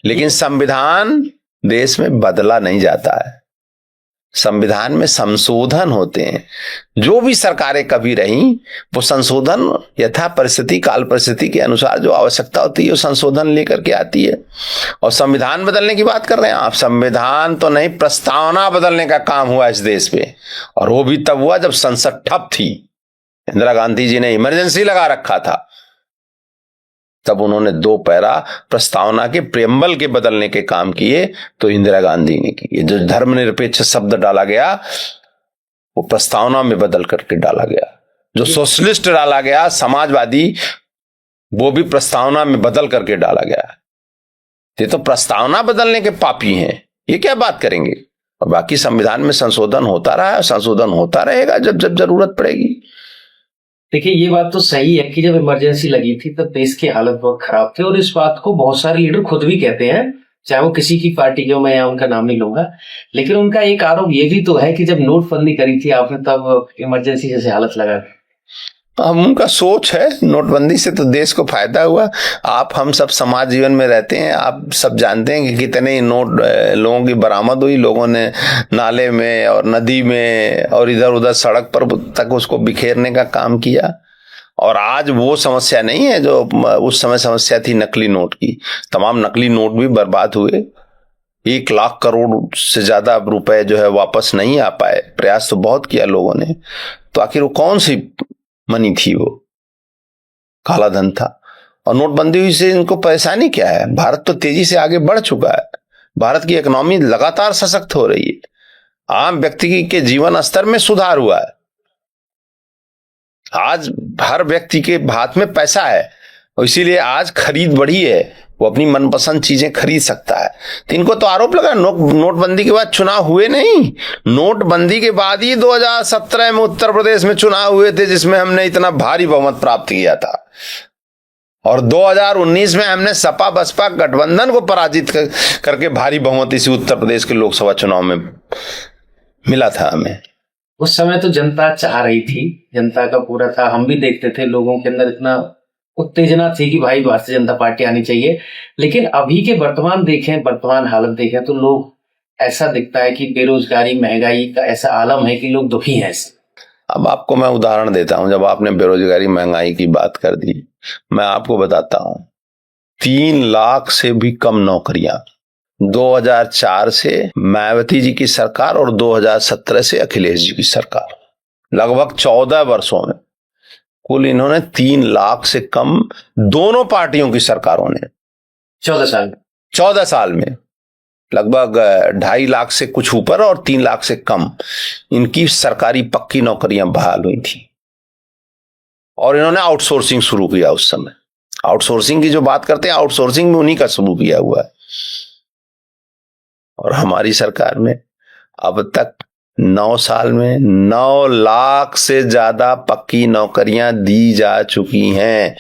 Speaker 2: लेकिन संविधान देश में बदला नहीं जाता है, संविधान में संशोधन होते हैं। जो भी सरकारें कभी रही, वो संशोधन यथा परिस्थिति, काल परिस्थिति के अनुसार जो आवश्यकता होती है वो संशोधन लेकर के आती है। और संविधान बदलने की बात कर रहे हैं आप, संविधान तो नहीं, प्रस्तावना बदलने का काम हुआ इस देश में। और वो भी तब हुआ जब संसद ठप थी। इंदिरा गांधी जी ने इमरजेंसी लगा रखा था, तब उन्होंने 2 पैरा प्रस्तावना के प्रेम्बल के बदलने के काम किए, तो इंदिरा गांधी ने किए। जो धर्मनिरपेक्ष शब्द डाला गया वो प्रस्तावना में बदल करके डाला गया। जो सोशलिस्ट डाला गया, समाजवादी, वो भी प्रस्तावना में बदल करके डाला गया। ये तो प्रस्तावना बदलने के पापी हैं, ये क्या बात करेंगे। और बाकी संविधान में संशोधन होता रहा है, संशोधन होता रहेगा जब जब जरूरत पड़ेगी।
Speaker 1: देखिए, ये बात तो सही है कि जब इमरजेंसी लगी थी तब देश की हालत बहुत खराब थी, और इस बात को बहुत सारे लीडर खुद भी कहते हैं, चाहे वो किसी की पार्टी के हो, मैं यहाँ उनका नाम नहीं लूंगा। लेकिन उनका एक आरोप ये भी तो है कि जब नोटबंदी करी थी आपने, तब इमरजेंसी जैसे हालत लगा।
Speaker 2: हम उनका सोच है, नोटबंदी से तो देश को फायदा हुआ। आप हम सब समाज जीवन में रहते हैं, आप सब जानते हैं कि कितने नोट लोगों की बरामद हुई। लोगों ने नाले में और नदी में और इधर उधर सड़क पर तक उसको बिखेरने का काम किया। और आज वो समस्या नहीं है जो उस समय समस्या थी नकली नोट की। तमाम नकली नोट भी बर्बाद हुए। 1 लाख करोड़ से ज्यादा रुपए जो है वापस नहीं आ पाए। प्रयास तो बहुत किया लोगों ने, तो आखिर वो कौन सी मनी थी, वो काला धन था। और नोटबंदी हुई से इनको परेशानी क्या है। भारत तो तेजी से आगे बढ़ चुका है, भारत की इकोनॉमी लगातार सशक्त हो रही है, आम व्यक्ति के जीवन स्तर में सुधार हुआ है। आज हर व्यक्ति के हाथ में पैसा है, और इसीलिए आज खरीद बढ़ी है, वो अपनी मनपसंद चीजें खरीद सकता है। तो इनको तो आरोप लगा नोटबंदी के बाद चुनाव हुए नहीं। नोटबंदी के बाद ही 2017 में उत्तर प्रदेश में चुनाव हुए थे, जिसमें हमने इतना भारी बहुमत प्राप्त किया था। और 2019 में हमने सपा बसपा गठबंधन को पराजित करके भारी बहुमत इसी उत्तर प्रदेश के लोकसभा चुनाव में मिला था हमें।
Speaker 1: उस समय तो जनता चाह रही थी, जनता का पूरा था, हम भी देखते थे, लोगों के अंदर इतना उत्तेजना थी कि भाई भारतीय जनता पार्टी आनी चाहिए। लेकिन अभी के वर्तमान हालत देखें तो लोग ऐसा दिखता है कि बेरोजगारी, महंगाई का ऐसा आलम है कि लोग दुखी हैं।
Speaker 2: अब आपको मैं उदाहरण देता हूं, जब आपने बेरोजगारी महंगाई की बात कर दी, मैं आपको बताता हूं 3 लाख से भी कम नौकरियां 2004 से मायावती जी की सरकार और 2017 से अखिलेश जी की सरकार, लगभग 14 वर्षों में कुल इन्होंने 3 लाख से कम, दोनों पार्टियों की सरकारों ने 14 साल में लगभग 2.5 लाख से कुछ ऊपर और 3 लाख से कम इनकी सरकारी पक्की नौकरियां बहाल हुई थी। और इन्होंने आउटसोर्सिंग शुरू किया। उस समय आउटसोर्सिंग की जो बात करते हैं, आउटसोर्सिंग में उन्हीं का शुरू किया हुआ है। और हमारी सरकार में अब तक 9 साल में 9 लाख से ज्यादा पक्की नौकरियां दी जा चुकी हैं।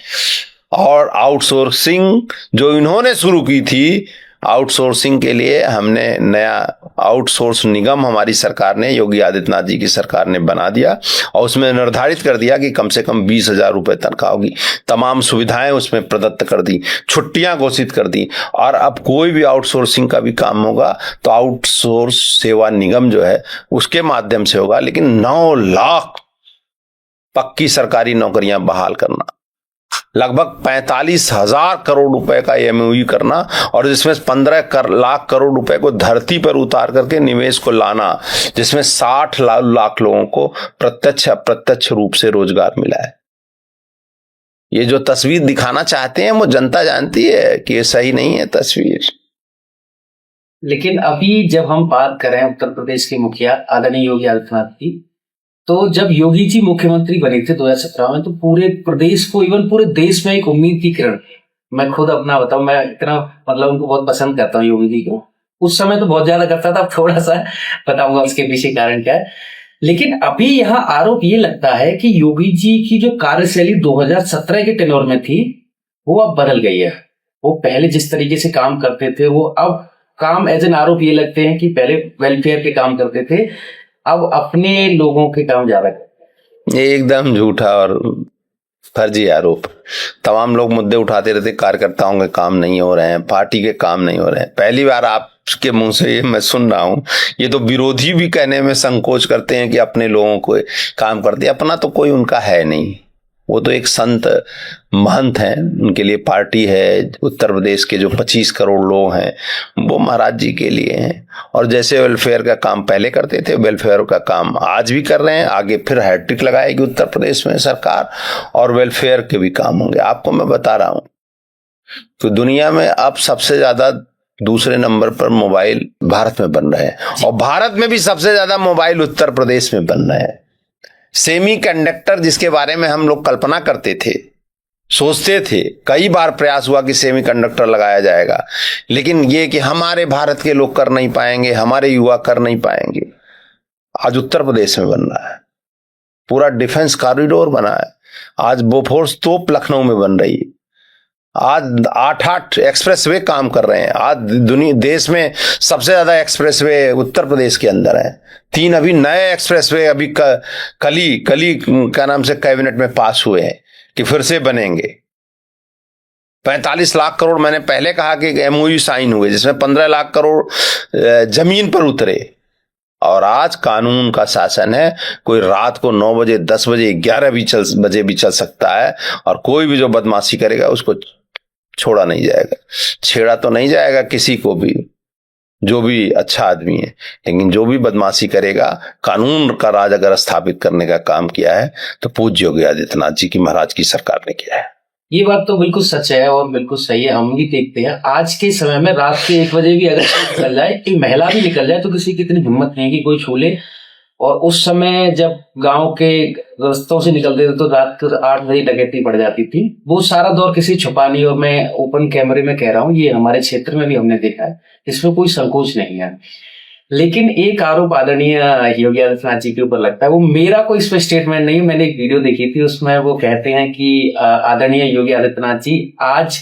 Speaker 2: और आउटसोर्सिंग जो इन्होंने शुरू की थी, आउटसोर्सिंग के लिए हमने नया आउटसोर्स निगम हमारी सरकार ने, योगी आदित्यनाथ जी की सरकार ने बना दिया, और उसमें निर्धारित कर दिया कि कम से कम 20,000 रुपए तनख्वाह होगी। तमाम सुविधाएं उसमें प्रदत्त कर दी, छुट्टियां घोषित कर दी। और अब कोई भी आउटसोर्सिंग का भी काम होगा तो आउटसोर्स सेवा निगम जो है उसके माध्यम से होगा। लेकिन 9 लाख पक्की सरकारी नौकरियां बहाल करना, लगभग 45,000 करोड़ रुपए का एमओयू करना, और जिसमें 15 लाख करोड़ रुपए को धरती पर उतार करके निवेश को लाना, जिसमें 60 लाख लोगों को प्रत्यक्ष अप्रत्यक्ष रूप से रोजगार मिला है। ये जो तस्वीर दिखाना चाहते हैं वो जनता जानती है कि ये सही नहीं है तस्वीर।
Speaker 1: लेकिन अभी जब हम बात करें उत्तर प्रदेश के मुखिया आदरणीय योगी आदित्यनाथ की, तो जब योगी जी मुख्यमंत्री बने थे 2017 में, तो पूरे प्रदेश को, इवन पूरे देश में एक उम्मीद की किरण। मैं खुद अपना बताऊं, मैं इतना मतलब उनको बहुत पसंद करता हूँ योगी जी को। उस समय तो बहुत ज्यादा करता था, अब थोड़ा सा बताऊंगा उसके पीछे कारण क्या है। लेकिन अभी यहाँ आरोप ये लगता है कि योगी जी की जो कार्यशैली 2017 के टेन्योर में थी वो अब बदल गई है। वो पहले जिस तरीके से काम करते थे, वो अब काम एज एन आरोप ये लगते हैं कि पहले वेलफेयर के काम करते थे, अब अपने लोगों के काम ज्यादा करते।
Speaker 2: ये एकदम झूठा और फर्जी आरोप। तमाम लोग मुद्दे उठाते रहते, कार्यकर्ताओं के काम नहीं हो रहे हैं, पार्टी के काम नहीं हो रहे हैं। पहली बार आपके मुंह से ये मैं सुन रहा हूं। ये तो विरोधी भी कहने में संकोच करते हैं कि अपने लोगों को काम करते हैं। अपना तो कोई उनका है नहीं, वो तो एक संत महंत हैं, उनके लिए पार्टी है। उत्तर प्रदेश के जो 25 करोड़ लोग हैं वो महाराज जी के लिए हैं। और जैसे वेलफेयर का काम पहले करते थे, वेलफेयर का काम आज भी कर रहे हैं। आगे फिर हैट्रिक लगाएगी उत्तर प्रदेश में सरकार, और वेलफेयर के भी काम होंगे। आपको मैं बता रहा हूं तो दुनिया में अब सबसे ज्यादा दूसरे नंबर पर मोबाइल भारत में बन रहे हैं, और भारत में भी सबसे ज्यादा मोबाइल उत्तर प्रदेश में बन रहे हैं। सेमी कंडक्टर, जिसके बारे में हम लोग कल्पना करते थे, सोचते थे, कई बार प्रयास हुआ कि सेमी कंडक्टर लगाया जाएगा, लेकिन ये कि हमारे भारत के लोग कर नहीं पाएंगे, हमारे युवा कर नहीं पाएंगे, आज उत्तर प्रदेश में बन रहा है। पूरा डिफेंस कॉरिडोर बना है। आज बोफोर्स तोप लखनऊ में बन रही है। आज 8-8 एक्सप्रेसवे काम कर रहे हैं। आज दुनिया देश में सबसे ज्यादा एक्सप्रेसवे उत्तर प्रदेश के अंदर है। 3 अभी नए एक्सप्रेसवे अभी कली क्या नाम से कैबिनेट में पास हुए हैं कि फिर से बनेंगे। 45 लाख करोड़ मैंने पहले कहा कि एमओयू साइन हुए, जिसमें 15 लाख करोड़ जमीन पर उतरे। और आज कानून का शासन है। कोई रात को 9 बजे, 10 बजे, 11 बजे भी चल सकता है, और कोई भी जो बदमाशी करेगा उसको छोड़ा नहीं जाएगा, छेड़ा तो नहीं जाएगा किसी को भी, जो भी अच्छा आदमी है। लेकिन जो भी बदमाशी करेगा, कानून का राज अगर स्थापित करने का काम किया है तो पूज्य योगी आदित्यनाथ जी की, महाराज की सरकार ने किया है।
Speaker 1: ये बात तो बिल्कुल सच है और बिल्कुल सही है। हम भी देखते हैं आज के समय में रात के 1 बजे भी अगर कोई निकल जाए, कोई महिला भी निकल जाए, तो किसी की इतनी हिम्मत नहीं है कि कोई छू ले। और उस समय जब गांव के रास्तों से निकलते थे तो रात को 8 बजे डकैती पड़ जाती थी। वो सारा दौर किसी छुपा नहीं, और मैं ओपन कैमरे में कह रहा हूँ, ये हमारे क्षेत्र में भी हमने देखा है, इसमें कोई संकोच नहीं है। लेकिन एक आरोप आदरणीय योगी आदित्यनाथ जी के ऊपर लगता है, वो मेरा कोई इस पे स्टेटमेंट नहीं है, मैंने एक वीडियो देखी थी, उसमें वो कहते हैं कि आदरणीय योगी आदित्यनाथ जी आज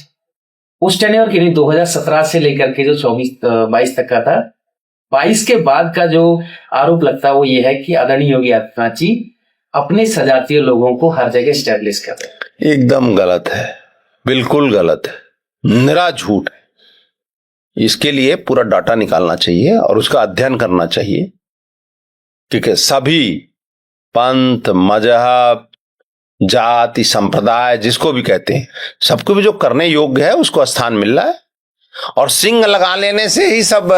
Speaker 1: उस टेन्योर की नहीं, 2017 से लेकर के जो 22 तक का था, 22 के बाद का जो आरोप लगता है वो ये है कि आदरणीय योगी आदित्यनाथ जी अपने सजातीय लोगों को हर जगह स्टैब्लिश कर रहे हैं।
Speaker 2: एकदम गलत है, बिल्कुल गलत है, निरा झूठ है। इसके लिए पूरा डाटा निकालना चाहिए और उसका अध्ययन करना चाहिए, क्योंकि सभी पंथ, मजहब, जाति, संप्रदाय, जिसको भी कहते हैं, सबको भी जो करने योग्य है उसको स्थान मिल रहा है। और सिंह लगा लेने से ही सब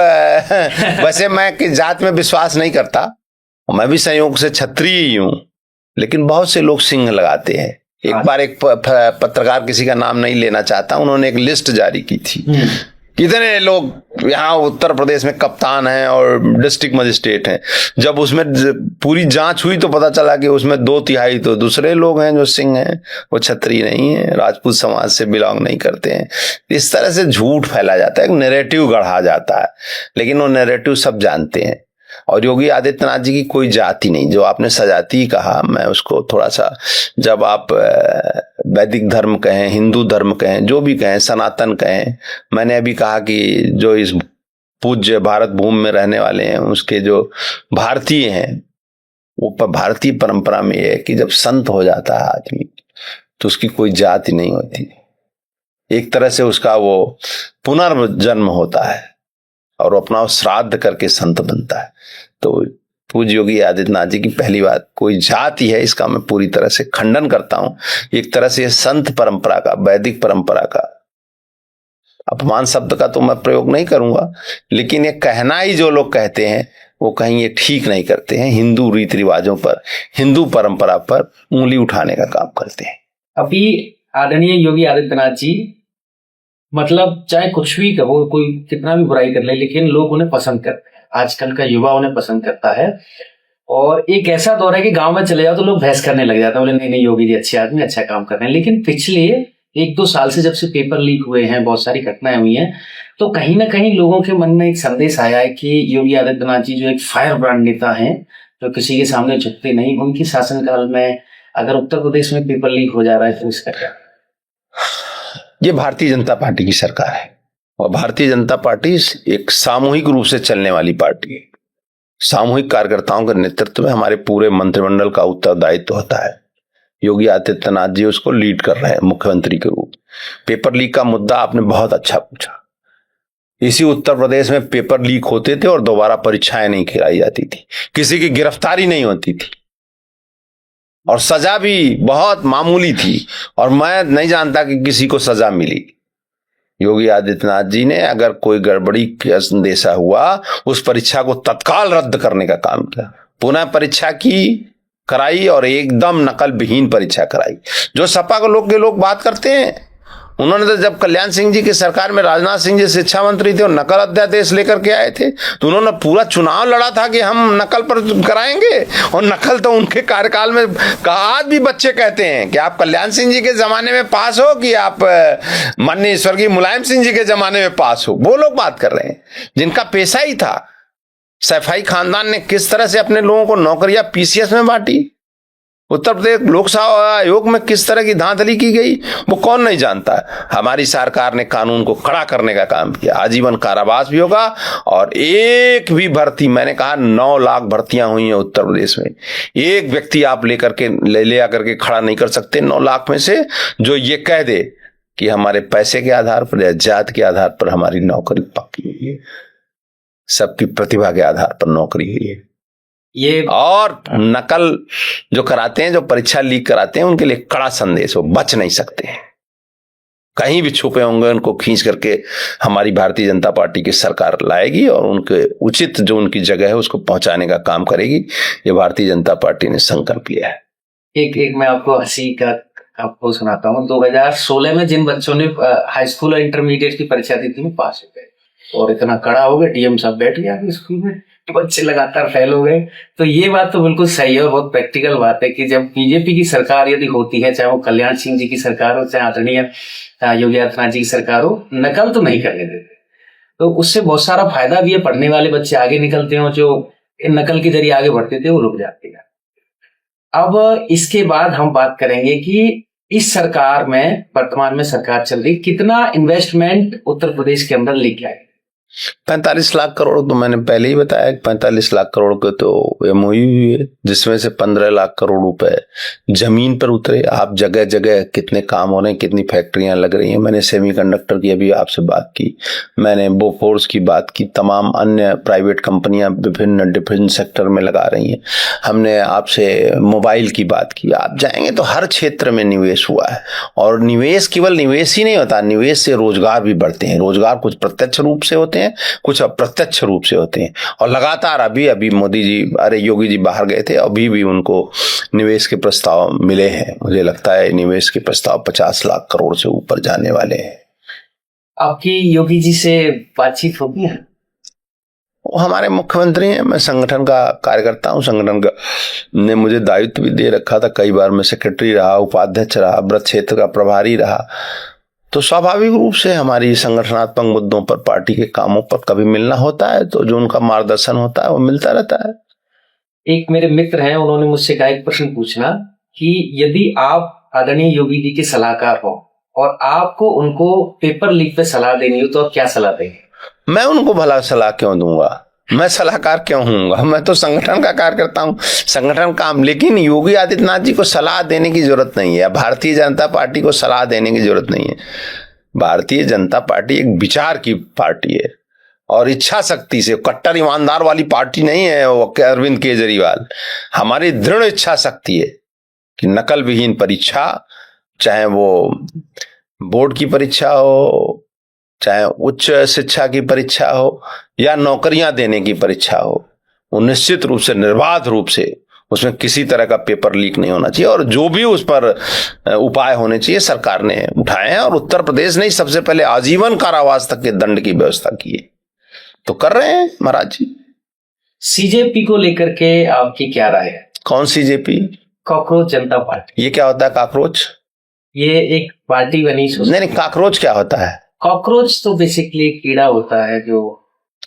Speaker 2: वैसे मैं कि जात में विश्वास नहीं करता, मैं भी संयोग से क्षत्रिय ही हूं, लेकिन बहुत से लोग सिंह लगाते हैं। एक बार एक पत्रकार, किसी का नाम नहीं लेना चाहता, उन्होंने एक लिस्ट जारी की थी, कितने लोग यहाँ उत्तर प्रदेश में कप्तान हैं और डिस्ट्रिक्ट मजिस्ट्रेट हैं। जब उसमें पूरी जांच हुई तो पता चला कि उसमें 2/3 तो दूसरे लोग हैं जो सिंह हैं, वो क्षत्रिय नहीं है, राजपूत समाज से बिलोंग नहीं करते हैं। इस तरह से झूठ फैला जाता है, एक नैरेटिव गढ़ा जाता है, लेकिन वो नैरेटिव सब जानते हैं। और योगी आदित्यनाथ जी की कोई जाति नहीं, जो आपने सजाती कहा, मैं उसको थोड़ा सा, जब आप वैदिक धर्म कहें, हिंदू धर्म कहें, जो भी कहें, सनातन कहें, मैंने अभी कहा कि जो इस पूज्य भारत भूमि में रहने वाले हैं, उसके जो भारतीय हैं, वो भारतीय परंपरा में है कि जब संत हो जाता है आदमी तो उसकी कोई जाति नहीं होती, एक तरह से उसका वो पुनर्जन्म होता है और अपना श्राद्ध करके संत बनता है। तो पूज्य योगी आदित्यनाथ जी की पहली बात, कोई जाति है इसका मैं पूरी तरह से खंडन करता हूं। एक तरह से संत परंपरा का, वैदिक परंपरा का, अपमान शब्द का तो मैं प्रयोग नहीं करूंगा, लेकिन ये कहना ही जो लोग कहते हैं वो कहीं ये ठीक नहीं करते हैं, हिंदू रीति रिवाजों पर, हिंदू परंपरा पर उंगली उठाने का काम करते हैं।
Speaker 1: अभी आदरणीय योगी आदित्यनाथ जी, मतलब चाहे कुछ भी कहो, कोई कितना भी बुराई कर ले, लेकिन लोग उन्हें पसंद करते हैं। आजकल का युवा उन्हें पसंद करता है। और एक ऐसा दौर है कि गांव में चले जाओ तो लोग बहस करने लग जाते हैं, बोले नहीं नहीं योगी जी अच्छे आदमी, अच्छा काम कर रहे हैं। लेकिन पिछले 1-2 साल से जब से पेपर लीक हुए हैं, बहुत सारी घटनाएं हुई हैं, तो कहीं ना कहीं लोगों के मन में एक संदेश आया है कि योगी आदित्यनाथ जी जो एक फायर ब्रांड नेता हैं, जो किसी के सामने झुकते नहीं, उनकी शासनकाल में अगर उत्तर प्रदेश में पेपर लीक हो जा रहा है तो इसका क्या?
Speaker 2: ये भारतीय जनता पार्टी की सरकार है और भारतीय जनता पार्टी एक सामूहिक रूप से चलने वाली पार्टी है। सामूहिक कार्यकर्ताओं के नेतृत्व में हमारे पूरे मंत्रिमंडल का उत्तरदायित्व होता है। योगी आदित्यनाथ जी उसको लीड कर रहे हैं मुख्यमंत्री के रूप। पेपर लीक का मुद्दा आपने बहुत अच्छा पूछा। इसी उत्तर प्रदेश में पेपर लीक होते थे और दोबारा परीक्षाएं नहीं कराई जाती थी, किसी की गिरफ्तारी नहीं होती थी और सजा भी बहुत मामूली थी और मैं नहीं जानता कि किसी को सजा मिली। योगी आदित्यनाथ जी ने अगर कोई गड़बड़ी का अंदेशा हुआ, उस परीक्षा को तत्काल रद्द करने का काम किया, पुनः परीक्षा की कराई और एकदम नकल विहीन परीक्षा कराई। जो सपा को लोग बात करते हैं, उन्होंने तो जब कल्याण सिंह जी की सरकार में राजनाथ सिंह जी शिक्षा मंत्री थे और नकल अध्यादेश लेकर के आए थे, तो उन्होंने पूरा चुनाव लड़ा था कि हम नकल पर कराएंगे, और नकल तो उनके कार्यकाल में आज भी बच्चे कहते हैं कि आप कल्याण सिंह जी के जमाने में पास हो कि आप माननीय स्वर्गीय मुलायम सिंह जी के जमाने में पास हो। वो लोग बात कर रहे हैं जिनका पेशा ही था। सैफई खानदान ने किस तरह से अपने लोगों को नौकरियां पीसीएस में बांटी, उत्तर प्रदेश लोकसेवा आयोग में किस तरह की धांधली की गई, वो कौन नहीं जानता। हमारी सरकार ने कानून को कड़ा करने का काम किया। आजीवन कारावास भी होगा और एक भी भर्ती, मैंने कहा 9 लाख भर्तियां हुई हैं उत्तर प्रदेश में, एक व्यक्ति आप ले आकर के खड़ा नहीं कर सकते 9 लाख में से जो ये कह दे कि हमारे पैसे के आधार पर या जात के आधार पर हमारी नौकरी पक्की हुई है। सबकी प्रतिभा के आधार पर नौकरी हुई है। ये और नकल जो कराते हैं, जो परीक्षा लीक कराते हैं, उनके लिए कड़ा संदेश हो, बच नहीं सकते हैं। कहीं भी छुपे होंगे उनको खींच करके हमारी भारतीय जनता पार्टी की सरकार लाएगी और उनके उचित जो उनकी जगह है उसको पहुंचाने का काम करेगी। ये भारतीय जनता पार्टी ने संकल्प लिया है।
Speaker 1: एक मैं आपको हंसी का आपको सुनाता हूँ। 2016 में जिन बच्चों ने हाई स्कूल और इंटरमीडिएट की परीक्षा दी थी, में पास हो गए और इतना कड़ा हो गया, डीएम साहब बैठ गया स्कूल में, बच्चे लगातार फेल हो गए। तो ये बात तो बिल्कुल सही है और बहुत प्रैक्टिकल बात है कि जब बीजेपी की सरकार यदि होती है, चाहे वो कल्याण सिंह जी की सरकार हो, चाहे आदरणीय योगी आदित्यनाथ जी की सरकार हो, नकल तो नहीं करने देते। तो उससे बहुत सारा फायदा भी है। पढ़ने वाले बच्चे आगे निकलते हैं और जो नकल के जरिए आगे बढ़ते थे वो रुक जाते हैं। अब इसके बाद हम बात करेंगे कि इस सरकार में, वर्तमान में सरकार चल रही, कितना इन्वेस्टमेंट उत्तर प्रदेश के अंदर लेके आए?
Speaker 2: 45 लाख करोड़ तो मैंने पहले ही बताया। 45 लाख करोड़ के तो एमओयू हुई है, जिसमें से 15 लाख करोड़ रुपए जमीन पर उतरे। आप जगह जगह कितने काम हो रहे हैं, कितनी फैक्ट्रियां लग रही हैं। मैंने सेमीकंडक्टर की अभी आपसे बात की, मैंने बोफोर्स की बात की, तमाम अन्य प्राइवेट कंपनियां विभिन्न डिफेंस सेक्टर में लगा रही हैं। हमने आपसे मोबाइल की बात की। आप जाएंगे तो हर क्षेत्र में निवेश हुआ है और निवेश केवल निवेश ही नहीं होता, निवेश से रोजगार भी बढ़ते हैं। रोजगार कुछ प्रत्यक्ष रूप से होते हैं, कुछ अप्रत्यक्ष रूप से होते हैं और लगातार अभी मोदी जी, अरे योगी जी बाहर गए थे, अभी भी उनको निवेश के प्रस्ताव मिले हैं। मुझे लगता है निवेश के प्रस्ताव 50 लाख करोड़ से ऊपर जाने वाले हैं।
Speaker 1: आपकी योगी जी से बातचीत होती है?
Speaker 2: वो हमारे मुख्यमंत्री हैं, मैं संगठन का कार्यकर्ता हूं। संगठन का ने मुझे दायित्व भी दे रखा था। कई बार मैं सेक्रेटरी रहा, उपाध्यक्ष रहा, व्रत क्षेत्र का प्रभारी रहा। तो स्वाभाविक रूप से हमारी संगठनात्मक मुद्दों पर, पार्टी के कामों पर कभी मिलना होता है, तो जो उनका मार्गदर्शन होता है वो मिलता रहता है।
Speaker 1: एक मेरे मित्र हैं, उन्होंने मुझसे कहा एक प्रश्न पूछना कि यदि आप आदरणीय योगी जी के सलाहकार हो और आपको उनको पेपर लीक पे सलाह देनी हो, तो आप क्या सलाह देंगे?
Speaker 2: मैं उनको भला सलाह क्यों दूंगा? मैं सलाहकार क्यों हूँगा? मैं तो संगठन का कार्य करता हूँ, संगठन काम। लेकिन योगी आदित्यनाथ जी को सलाह देने की जरूरत नहीं है, भारतीय जनता पार्टी को सलाह देने की जरूरत नहीं है। भारतीय जनता पार्टी एक विचार की पार्टी है और इच्छा शक्ति से, कट्टर ईमानदार वाली पार्टी नहीं है वो अरविंद केजरीवाल। हमारी दृढ़ इच्छा शक्ति है कि नकल विहीन परीक्षा, चाहे वो बोर्ड की परीक्षा हो, चाहे उच्च शिक्षा की परीक्षा हो या नौकरियां देने की परीक्षा हो, वो निश्चित रूप से, निर्बाध रूप से उसमें किसी तरह का पेपर लीक नहीं होना चाहिए, और जो भी उस पर उपाय होने चाहिए सरकार ने उठाए हैं। और उत्तर प्रदेश ने सबसे पहले आजीवन कारावास तक के दंड की व्यवस्था की है, तो कर रहे हैं महाराज जी।
Speaker 1: सीजेपी को लेकर के आपकी क्या राय है?
Speaker 2: कौन सी जेपी?
Speaker 1: कॉकरोच जनता पार्टी।
Speaker 2: ये क्या होता है कॉकरोच?
Speaker 1: ये एक पार्टी बनी।
Speaker 2: नहीं, कॉकरोच क्या होता है?
Speaker 1: कॉकरोच तो बेसिकली कीड़ा होता है जो,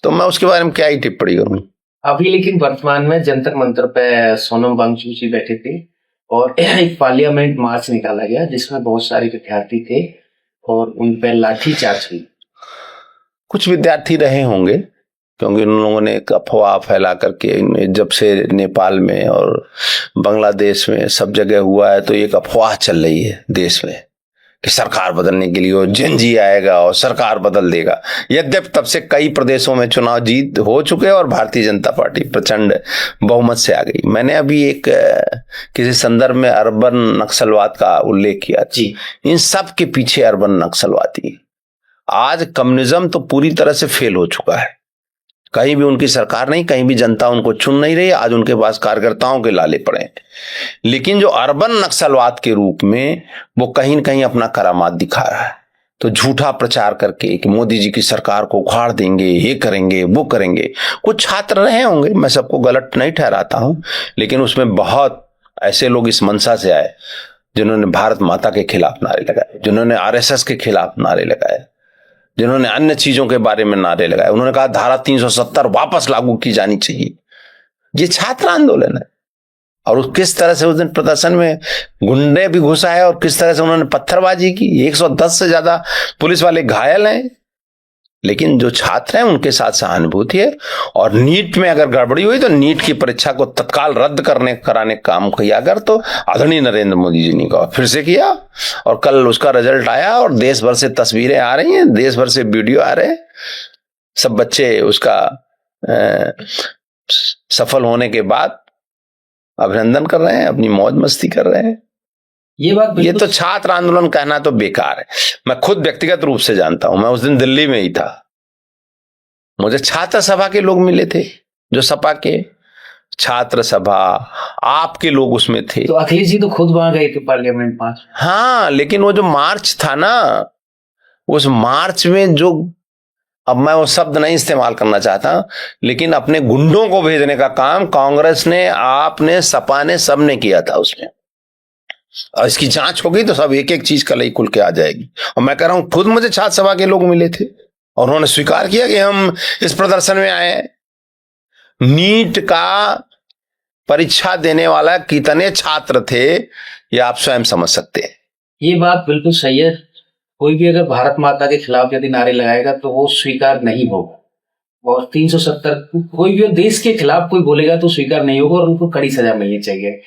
Speaker 2: तो मैं उसके बारे में क्या ही टिप्पणी करूं
Speaker 1: अभी। लेकिन वर्तमान में जंतर मंतर पे सोनम वांगचुक जी बैठे थे और एक पार्लियामेंट मार्च निकाला गया जिसमें बहुत सारे विद्यार्थी थे और उन पर लाठीचार्ज हुई।
Speaker 2: कुछ विद्यार्थी रहे होंगे, क्योंकि उन लोगों ने एक अफवाह फैला करके, जब से नेपाल में और बांग्लादेश में सब जगह हुआ है, तो एक अफवाह चल रही है देश में कि सरकार बदलने के लिए वो जेनजी आएगा और सरकार बदल देगा। यद्यपि तब से कई प्रदेशों में चुनाव जीत हो चुके और भारतीय जनता पार्टी प्रचंड बहुमत से आ गई। मैंने अभी एक किसी संदर्भ में अर्बन नक्सलवाद का उल्लेख किया जी। इन सब के पीछे अर्बन नक्सलवादी। आज कम्युनिज्म तो पूरी तरह से फेल हो चुका है, कहीं भी उनकी सरकार नहीं, कहीं भी जनता उनको चुन नहीं रही। आज उनके पास कार्यकर्ताओं के लाले पड़े हैं। लेकिन जो अर्बन नक्सलवाद के रूप में वो कहीं न कहीं अपना करामात दिखा रहा है, तो झूठा प्रचार करके कि मोदी जी की सरकार को उखाड़ देंगे, ये करेंगे, वो करेंगे। कुछ छात्र रहे होंगे, मैं सबको गलत नहीं ठहराता हूं, लेकिन उसमें बहुत ऐसे लोग इस मंशा से आए जिन्होंने भारत माता के खिलाफ नारे लगाए, जिन्होंने आरएसएस के खिलाफ नारे लगाए, जिन्होंने अन्य चीजों के बारे में नारे लगाए। उन्होंने कहा धारा 370 वापस लागू की जानी चाहिए। ये छात्र आंदोलन है। और किस तरह से उस दिन प्रदर्शन में गुंडे भी घुसा है और किस तरह से उन्होंने पत्थरबाजी की। 110 से ज्यादा पुलिस वाले घायल हैं। लेकिन जो छात्र हैं उनके साथ सहानुभूति है। और नीट में अगर गड़बड़ी हुई तो नीट की परीक्षा को तत्काल रद्द कराने का काम किया अगर, तो आदरणीय नरेंद्र मोदी जी ने कहा, फिर से किया। और कल उसका रिजल्ट आया और देश भर से तस्वीरें आ रही हैं, देश भर से वीडियो आ रहे हैं। सब बच्चे उसका सफल होने के बाद अभिनंदन कर रहे हैं, अपनी मौज मस्ती कर रहे हैं। ये तो छात्र आंदोलन कहना तो बेकार है। मैं खुद व्यक्तिगत रूप से जानता हूं, मैं उस दिन दिल्ली में ही था। मुझे छात्र सभा के लोग मिले थे, जो सपा के छात्र सभा आपके लोग उसमें थे।
Speaker 1: तो अखिलेश जी तो खुद वहां गए थे पार्लियामेंट मार्च।
Speaker 2: हाँ, लेकिन वो जो मार्च था ना, उस मार्च में जो, अब मैं वो शब्द नहीं इस्तेमाल करना चाहता, लेकिन अपने गुंडों को भेजने का काम कांग्रेस ने, आपने, सपा ने, सबने किया था उसमें। और इसकी जांच होगी तो सब एक एक चीज कल खुल के आ जाएगी। और मैं कह रहा हूं, खुद मुझे छात्र सभा के लोग मिले थे और उन्होंने स्वीकार किया कि हम इस प्रदर्शन में आए। नीट का परीक्षा देने वाला कितने छात्र थे ये आप स्वयं समझ सकते हैं।
Speaker 1: ये बात बिल्कुल सही है। कोई भी अगर भारत माता के खिलाफ यदि नारे लगाएगा तो वो स्वीकार नहीं होगा। और 370 कोई भी देश के खिलाफ कोई बोलेगा तो स्वीकार नहीं होगा और उनको कड़ी सजा मिलनी चाहिए।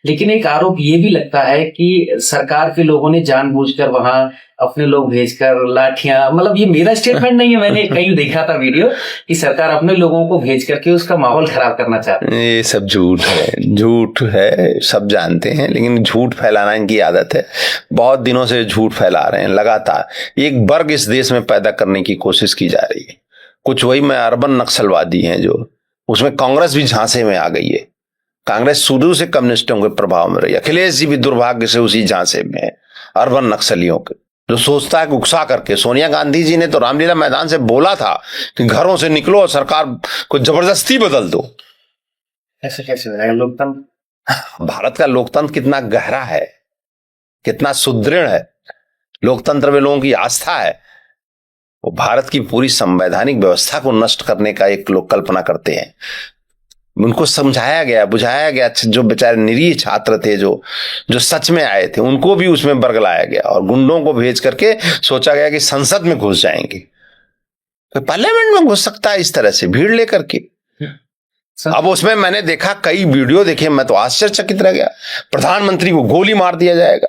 Speaker 1: लेकिन एक आरोप ये भी लगता है कि सरकार के लोगों ने जानबूझकर वहां अपने लोग भेजकर लाठियां, मतलब ये मेरा स्टेटमेंट नहीं है, मैंने कहीं देखा था वीडियो कि सरकार अपने लोगों को भेज करके उसका माहौल खराब करना चाहती है।
Speaker 2: ये सब झूठ है, झूठ है, सब जानते हैं। लेकिन झूठ फैलाना इनकी आदत है, बहुत दिनों से झूठ फैला रहे हैं लगातार। एक वर्ग इस देश में पैदा करने की कोशिश की जा रही है। कुछ वही में अर्बन नक्सलवादी हैं, जो उसमें कांग्रेस भी झांसे में आ गई है। कांग्रेस शुरू से कम्युनिस्टों के प्रभाव में रही। अखिलेश जी भी दुर्भाग्य से उसी झांसे में है, अर्बन नक्सलियों के, जो सोचता है कि उकसा करके। सोनिया गांधी जी ने तो रामलीला मैदान से बोला था कि घरों से निकलो और सरकार को जबरदस्ती बदल दो।
Speaker 1: ऐसे कैसे हो जाएगा लोकतंत्र?
Speaker 2: भारत का लोकतंत्र कितना गहरा है, कितना सुदृढ़ है। लोकतंत्र में लोगों की आस्था है। वो भारत की पूरी संवैधानिक व्यवस्था को नष्ट करने का एक लोग कल्पना करते हैं। उनको समझाया गया, बुझाया गया। जो बेचारे निरीह छात्र थे, जो सच में आए थे, उनको भी उसमें बरगलाया गया और गुंडों को भेज करके सोचा गया कि संसद में घुस जाएंगे। तो पार्लियामेंट में घुस सकता है इस तरह से भीड़ लेकर के। अब उसमें मैंने देखा, कई वीडियो देखे, मैं तो आश्चर्यचकित रह गया। प्रधानमंत्री को गोली मार दिया जाएगा,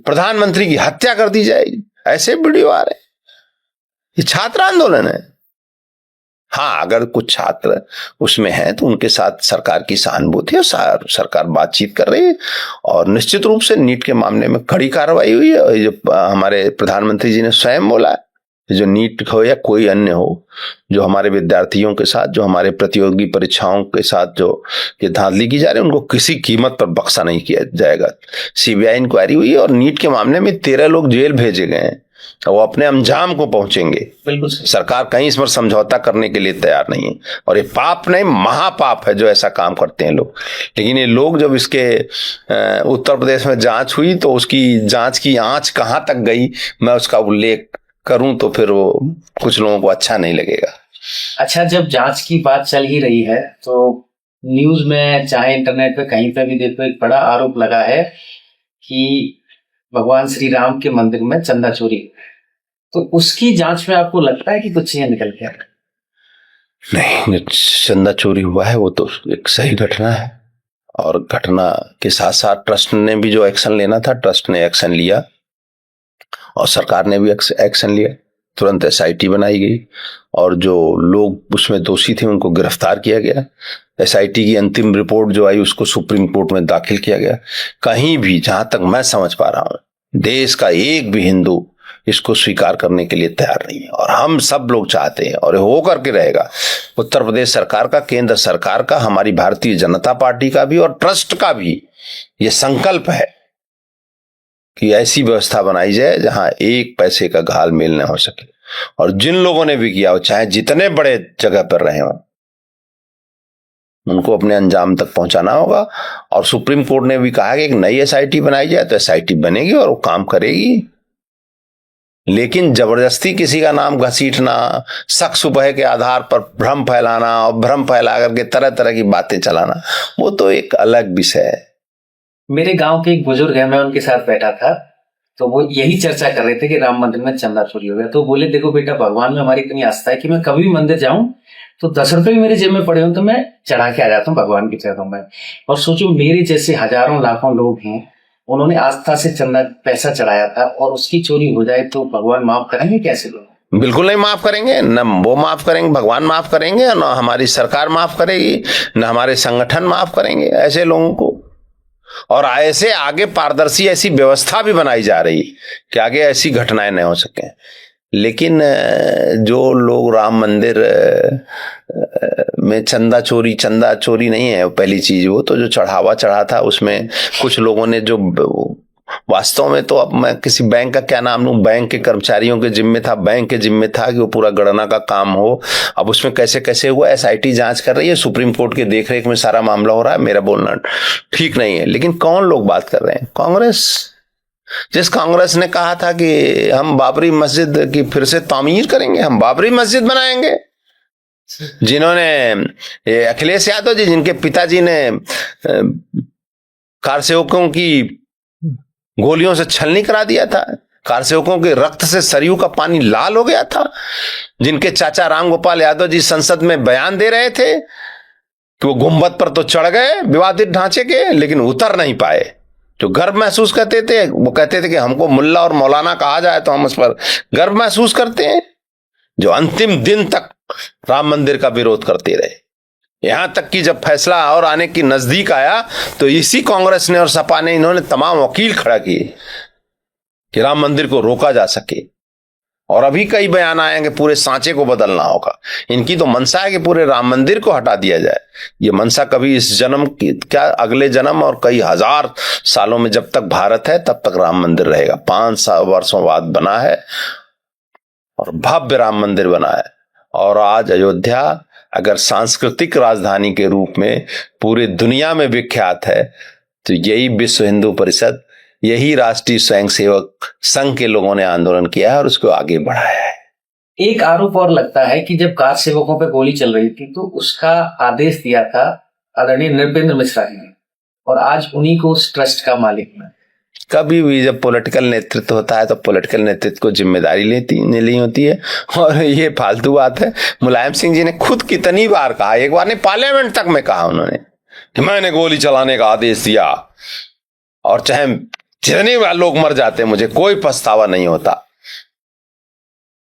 Speaker 2: प्रधानमंत्री की हत्या कर दी जाएगी, ऐसे वीडियो आ रहे। ये छात्र आंदोलन है। हाँ, अगर कुछ छात्र उसमें हैं तो उनके साथ सरकार की सहानुभूति है, सरकार बातचीत कर रही है। और निश्चित रूप से नीट के मामले में कड़ी कार्रवाई हुई है। जो हमारे प्रधानमंत्री जी ने स्वयं बोला है, जो नीट हो या कोई अन्य हो, जो हमारे विद्यार्थियों के साथ, जो हमारे प्रतियोगी परीक्षाओं के साथ जो ये धांधली की जा रही है, उनको किसी कीमत पर बख्शा नहीं किया जाएगा। सीबीआई इंक्वायरी हुई और नीट के मामले में 13 लोग जेल भेजे गए हैं, वो अपने अंजाम को पहुंचेंगे।
Speaker 1: बिल्कुल।
Speaker 2: सरकार कहीं इस पर समझौता करने के लिए तैयार नहीं है, और ये पाप नहीं, महापाप है जो ऐसा काम करते हैं लोग। लेकिन ये लोग जब इसके उत्तर प्रदेश में जांच हुई तो उसकी जांच की आंच कहां तक गई, मैं उसका उल्लेख करूं तो फिर वो कुछ लोगों को अच्छा नहीं लगेगा।
Speaker 1: अच्छा, जब जांच की बात चल ही रही है तो न्यूज में चाहे इंटरनेट पे कहीं पे भी देखो, एक बड़ा आरोप लगा है कि भगवान श्री राम के मंदिर में चंदा चोरी, तो उसकी जांच में आपको लगता है कि कुछ ये निकल गया?
Speaker 2: नहीं, चंदा चोरी हुआ है वो तो एक सही घटना है, और घटना के साथ साथ ट्रस्ट ने भी जो एक्शन लेना था, ट्रस्ट ने एक्शन लिया, और सरकार ने भी एक्शन लिया। तुरंत एसआईटी बनाई गई और जो लोग उसमें दोषी थे उनको गिरफ्तार किया गया। एसआईटी की अंतिम रिपोर्ट जो आई उसको सुप्रीम कोर्ट में दाखिल किया गया। कहीं भी, जहां तक मैं समझ पा रहा हूं, देश का एक भी हिंदू इसको स्वीकार करने के लिए तैयार नहीं है, और हम सब लोग चाहते हैं और हो करके रहेगा। उत्तर प्रदेश सरकार का, केंद्र सरकार का, हमारी भारतीय जनता पार्टी का भी और ट्रस्ट का भी ये संकल्प है कि ऐसी व्यवस्था बनाई जाए जहां एक पैसे का घाल मेल न हो सके, और जिन लोगों ने भी किया हो, चाहे जितने बड़े जगह पर रहे हो, उनको अपने अंजाम तक पहुंचाना होगा। और सुप्रीम कोर्ट ने भी कहा कि एक नई एसआईटी बनाई जाए, तो एसआईटी बनेगी और वो काम करेगी, लेकिन जबरदस्ती किसी का नाम घसीटना, शक शुबह के आधार पर भ्रम फैलाना और भ्रम फैला करके तरह तरह की बातें चलाना, वो तो एक अलग विषय है।
Speaker 1: मेरे गांव के एक बुजुर्ग है, मैं उनके साथ बैठा था, तो वो यही चर्चा कर रहे थे कि राम मंदिर में चंदा चोरी हो गया। तो बोले, देखो बेटा, भगवान में हमारी इतनी आस्था है कि मैं कभी भी मंदिर जाऊं तो 10 रुपए भी मेरे जेब में पड़े हो तो मैं चढ़ा के आ जाता हूँ भगवान के चरणों में। और सोचो, मेरे जैसे हजारों लाखों लोग हैं, उन्होंने आस्था से चंदा पैसा चढ़ाया था, और उसकी चोरी हो जाए तो भगवान माफ करेंगे कैसे लोग?
Speaker 2: बिल्कुल नहीं माफ करेंगे, न वो माफ करेंगे, भगवान माफ करेंगे, न हमारी सरकार माफ करेगी, न हमारे संगठन माफ करेंगे ऐसे लोगों को। और ऐसे आगे पारदर्शी ऐसी व्यवस्था भी बनाई जा रही कि आगे ऐसी घटनाएं न हो सके। लेकिन जो लोग राम मंदिर में चंदा चोरी नहीं है पहली चीज, वो तो जो चढ़ावा चढ़ा था उसमें कुछ लोगों ने जो वास्तव में, तो अब मैं किसी बैंक का क्या नाम लूं, बैंक के कर्मचारियों के जिम्मे था, बैंक के जिम्मे था कि वो पूरा गणना का काम हो। अब उसमें कैसे कैसे हुआ, एसआईटी जांच कर रही है, सुप्रीम कोर्ट के देखरेख में सारा मामला हो रहा है। मेरा बोलना ठीक नहीं है, लेकिन कौन लोग बात कर रहे हैं? कांग्रेस। जिस कांग्रेस ने कहा था कि हम बाबरी मस्जिद की फिर से तामीर करेंगे, हम बाबरी मस्जिद बनाएंगे, जिन्होंने अखिलेश यादव जी, जिनके पिताजी ने कारसेवकों की गोलियों से छलनी करा दिया था, कारसेवकों के रक्त से सरयू का पानी लाल हो गया था, जिनके चाचा रामगोपाल यादव जी संसद में बयान दे रहे थे कि वो गुंबद पर तो चढ़ गए विवादित ढांचे के, लेकिन उतर नहीं पाए। जो गर्व महसूस करते थे, वो कहते थे कि हमको मुल्ला और मौलाना कहा जाए तो हम उस पर गर्व महसूस करते हैं, जो अंतिम दिन तक राम मंदिर का विरोध करते रहे। यहां तक कि जब फैसला और आने की नजदीक आया तो इसी कांग्रेस ने और सपा ने, इन्होंने तमाम वकील खड़ा किए कि राम मंदिर को रोका जा सके। और अभी कई बयान आए कि पूरे सांचे को बदलना होगा। इनकी तो मंशा है कि पूरे राम मंदिर को हटा दिया जाए। ये मंशा कभी इस जन्म की क्या, अगले जन्म और कई हजार सालों में जब तक भारत है तब तक राम मंदिर रहेगा। 500 वर्षों बाद बना है और भव्य राम मंदिर बना है। और आज अयोध्या अगर सांस्कृतिक राजधानी के रूप में पूरी दुनिया में विख्यात है, तो यही विश्व हिंदू परिषद, यही राष्ट्रीय स्वयंसेवक संघ के लोगों ने आंदोलन किया है और उसको आगे बढ़ाया है।
Speaker 1: एक आरोप और लगता है कि जब कार सेवकों पे गोली चल रही थी तो उसका आदेश दिया था आदरणीय नृपेंद्र मिश्रा जी ने, और आज उन्हीं को उस ट्रस्ट का मालिक है।
Speaker 2: कभी भी जब पॉलिटिकल नेतृत्व होता है तो पॉलिटिकल नेतृत्व को जिम्मेदारी लेनी होती है। और ये फालतू बात है, मुलायम सिंह जी ने खुद कितनी बार कहा, एक बार नहीं पार्लियामेंट तक में कहा उन्होंने कि मैंने गोली चलाने का आदेश दिया, और चाहे जितने लोग मर जाते मुझे कोई पछतावा नहीं होता,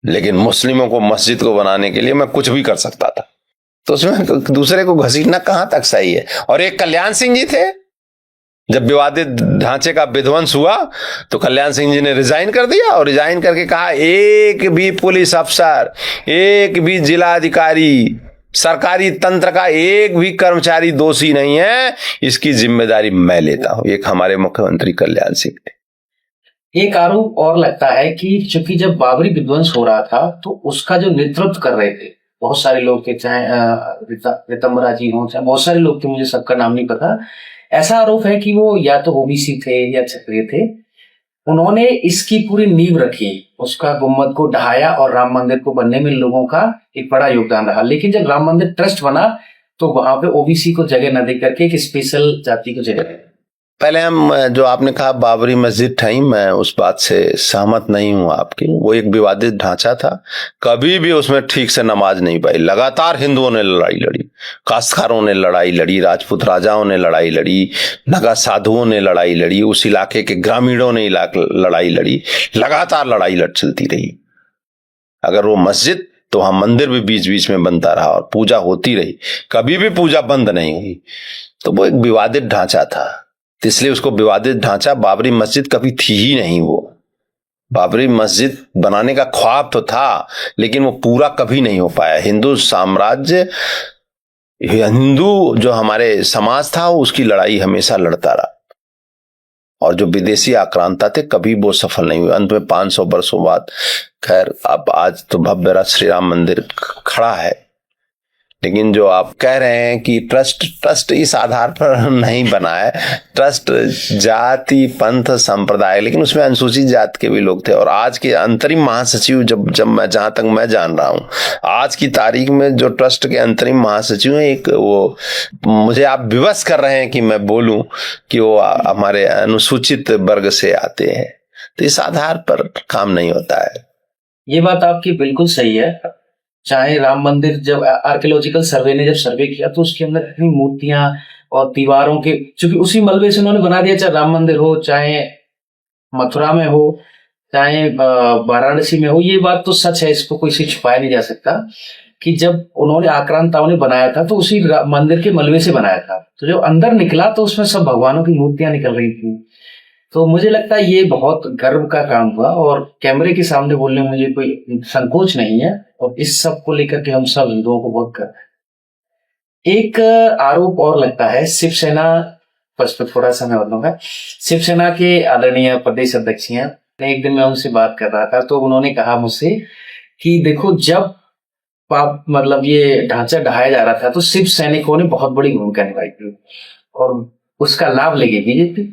Speaker 2: लेकिन मुस्लिमों को मस्जिद को बनाने के लिए मैं कुछ भी कर सकता था। तो उसमें दूसरे को घसीटना कहां तक सही है? और एक कल्याण सिंह जी थे, जब विवादित ढांचे का विध्वंस हुआ तो कल्याण सिंह जी ने रिजाइन कर दिया और रिजाइन करके कहा एक भी पुलिस अफसर, एक भी जिला अधिकारी, सरकारी तंत्र का एक भी कर्मचारी दोषी नहीं है, इसकी जिम्मेदारी मैं लेता हूं। एक हमारे मुख्यमंत्री कल्याण सिंह ने।
Speaker 1: एक आरोप और लगता है कि चूंकि जब बाबरी विध्वंस हो रहा था तो उसका जो नेतृत्व कर रहे थे बहुत सारे लोग थे, चाहे रितंबरा जी हों, चाहे बहुत सारे लोग थे, मुझे सबका नाम नहीं पता। ऐसा आरोप है कि वो या तो ओबीसी थे या क्षत्रिय थे। उन्होंने इसकी पूरी नींव रखी, उसका गुम्बद को ढहाया और राम मंदिर को बनने में लोगों का एक बड़ा योगदान रहा। लेकिन जब राम मंदिर ट्रस्ट बना तो वहां पे ओबीसी को जगह न दे करके एक स्पेशल जाति को जगह दी।
Speaker 2: पहले हम जो आपने कहा बाबरी मस्जिद ठाई, मैं उस बात से सहमत नहीं हूं आपकी। वो एक विवादित ढांचा था, कभी भी उसमें ठीक से नमाज नहीं पाई। लगातार हिंदुओं ने लड़ाई लड़ी, काश्तकारों ने लड़ाई लड़ी, राजपूत राजाओं ने लड़ाई लड़ी, नगा साधुओं ने लड़ाई लड़ी, उस इलाके के ग्रामीणों ने लड़ाई लड़ी, लगातार लड़ाई चलती रही। अगर वो मस्जिद तो वहां मंदिर भी बीच बीच में बनता रहा और पूजा होती रही, कभी भी पूजा बंद नहीं हुई। तो वो एक विवादित ढांचा था, इसलिए उसको विवादित ढांचा। बाबरी मस्जिद कभी थी ही नहीं। वो बाबरी मस्जिद बनाने का ख्वाब तो था लेकिन वो पूरा कभी नहीं हो पाया। हिंदू साम्राज्य, हिंदू जो हमारे समाज था उसकी लड़ाई हमेशा लड़ता रहा और जो विदेशी आक्रांता थे कभी वो सफल नहीं हुए। अंत में 500 वर्षों बाद खैर अब आज तो भव्य श्री राम मंदिर खड़ा है। लेकिन जो आप कह रहे हैं कि ट्रस्ट इस आधार पर नहीं बना है। ट्रस्ट जाति, पंथ, संप्रदाय, लेकिन उसमें अनुसूचित जात के भी लोग थे। और आज के अंतरिम महासचिव जब मैं, जहां तक मैं जान रहा हूं, आज की तारीख में जो ट्रस्ट के अंतरिम महासचिव हैं, एक वो, मुझे आप विवश कर रहे हैं कि मैं बोलूं कि वो हमारे अनुसूचित वर्ग से आते हैं। तो इस आधार पर काम नहीं होता है।
Speaker 1: ये बात आपकी बिल्कुल सही है। चाहे राम मंदिर, जब आर्कियोलॉजिकल सर्वे ने जब सर्वे किया तो उसके अंदर इतनी मूर्तियां और दीवारों के, चूंकि उसी मलबे से उन्होंने बना दिया, चाहे राम मंदिर हो, चाहे मथुरा में हो, चाहे वाराणसी में हो। ये बात तो सच है, इसको कोई से छुपाया नहीं जा सकता कि जब उन्होंने आक्रांताओं ने बनाया था तो उसी मंदिर के मलबे से बनाया था। तो जब अंदर निकला तो उसमें सब भगवानों की मूर्तियां निकल रही थी। तो मुझे लगता है ये बहुत गर्व का काम हुआ और कैमरे के सामने बोलने में मुझे कोई संकोच नहीं है। और इस सब को लेकर के हम सब हिंदुओं को बहुत गर्व है। एक आरोप और लगता है शिवसेना, बस पर थोड़ा सा मैं बताऊंगा। शिवसेना के आदरणीय प्रदेश अध्यक्ष हैं, एक दिन मैं उनसे बात कर रहा था तो उन्होंने कहा मुझसे कि देखो, जब मतलब ये ढांचा ढहाया जा रहा था तो शिव सैनिकों ने बहुत बड़ी भूमिका निभाई थी और उसका लाभ लेगी बीजेपी।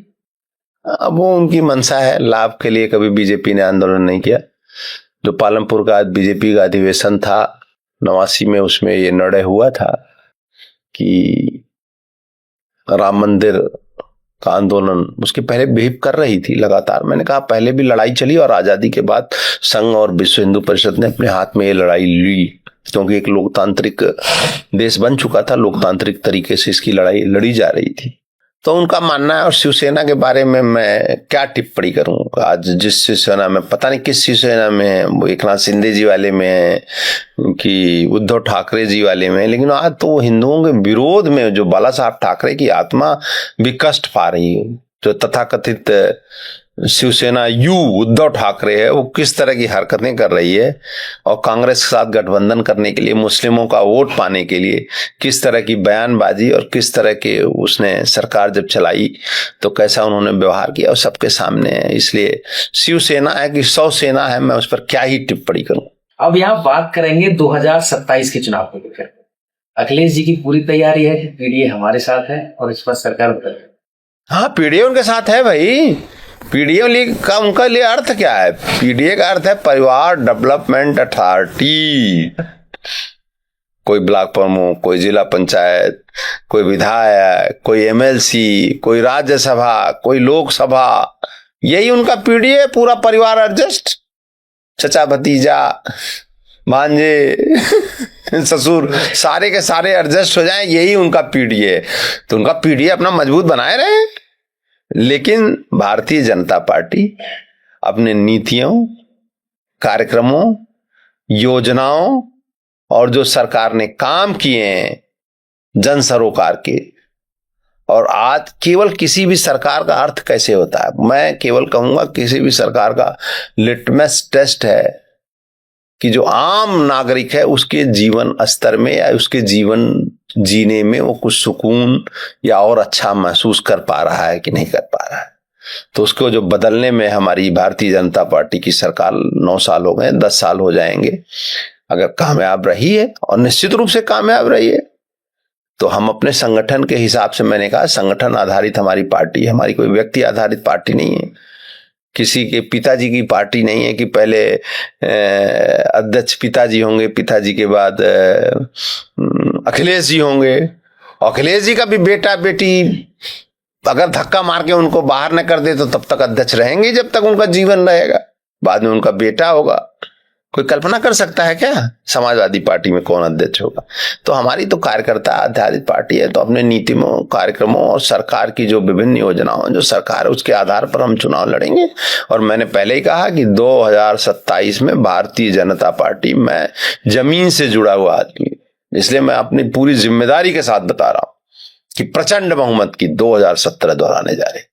Speaker 2: अब वो उनकी मंशा है, लाभ के लिए कभी बीजेपी ने आंदोलन नहीं किया। जो पालमपुर का बीजेपी का अधिवेशन था 89 में, उसमें ये निर्णय हुआ था कि राम मंदिर का आंदोलन, उसके पहले बिहेव कर रही थी लगातार। मैंने कहा पहले भी लड़ाई चली और आजादी के बाद संघ और विश्व हिंदू परिषद ने अपने हाथ में ये लड़ाई ली, क्योंकि एक लोकतांत्रिक देश बन चुका था, लोकतांत्रिक तरीके से इसकी लड़ाई लड़ी जा रही थी। तो उनका मानना है। और शिवसेना के बारे में मैं क्या टिप्पणी करूं। आज जिस शिवसेना में, पता नहीं किस शिवसेना में है, वो एकनाथ शिंदे जी वाले में है कि उद्धव ठाकरे जी वाले में, लेकिन आज तो हिंदुओं के विरोध में जो बाला साहब ठाकरे की आत्मा भी कष्ट पा रही है। जो तथाकथित शिवसेना यू उद्धव ठाकरे है, वो किस तरह की हरकतें कर रही है और कांग्रेस के साथ गठबंधन करने के लिए, मुस्लिमों का वोट पाने के लिए किस तरह की बयानबाजी और किस तरह के उसने सरकार जब चलाई तो कैसा उन्होंने व्यवहार किया, और सबके सामने है। इसलिए शिवसेना है कि सौ सेना है, मैं उस पर क्या ही टिप्पणी करूं।
Speaker 1: अब यहाँ बात करेंगे 2027 के चुनाव को लेकर। अखिलेश जी की पूरी तैयारी है, पीडीए हमारे साथ है और इस पर सरकार बदल है।
Speaker 2: हाँ, पीडीए उनके साथ है भाई। पीडीए का उनका लिए अर्थ क्या है? पीडीए का अर्थ है परिवार डेवलपमेंट अथॉरिटी। कोई ब्लॉक प्रमुख, कोई जिला पंचायत, कोई विधायक, कोई एमएलसी, कोई राज्यसभा, कोई लोकसभा, यही उनका पीडीए। पूरा परिवार एडजस्ट, चचा भतीजा भांजे ससुर, सारे के सारे एडजस्ट हो जाएं, यही उनका पीडीए। तो उनका पीडीए अपना मजबूत बनाए रहे। लेकिन भारतीय जनता पार्टी अपने नीतियों, कार्यक्रमों, योजनाओं और जो सरकार ने काम किए हैं जन सरोकार के, और आज केवल किसी भी सरकार का अर्थ कैसे होता है, मैं केवल कहूंगा किसी भी सरकार का लिटमस टेस्ट है कि जो आम नागरिक है उसके जीवन स्तर में या उसके जीवन जीने में वो कुछ सुकून या और अच्छा महसूस कर पा रहा है कि नहीं कर पा रहा है। तो उसको जो बदलने में हमारी भारतीय जनता पार्टी की सरकार 9 साल हो गए, 10 साल हो जाएंगे, अगर कामयाब रही है और निश्चित रूप से कामयाब रही है तो हम अपने संगठन के हिसाब से, मैंने कहा संगठन आधारित हमारी पार्टी है, हमारी कोई व्यक्ति आधारित पार्टी नहीं है, किसी के पिताजी की पार्टी नहीं है कि पहले अध्यक्ष पिताजी होंगे, पिताजी के बाद अखिलेश जी होंगे, अखिलेश जी का भी बेटा बेटी अगर धक्का मार के उनको बाहर न कर दे तो तब तक अध्यक्ष रहेंगे जब तक उनका जीवन रहेगा, बाद में उनका बेटा होगा। कोई कल्पना कर सकता है क्या समाजवादी पार्टी में कौन अध्यक्ष होगा? तो हमारी तो कार्यकर्ता आधारित पार्टी है, तो अपने नीतियों, कार्यक्रमों और सरकार की जो विभिन्न योजनाओं जो सरकार है उसके आधार पर हम चुनाव लड़ेंगे। और मैंने पहले ही कहा कि 2027 में भारतीय जनता पार्टी, मैं जमीन से जुड़ा हुआ आदमी, इसलिए मैं अपनी पूरी जिम्मेदारी के साथ बता रहा हूं कि प्रचंड बहुमत की 2017 दोहराने जा रहे।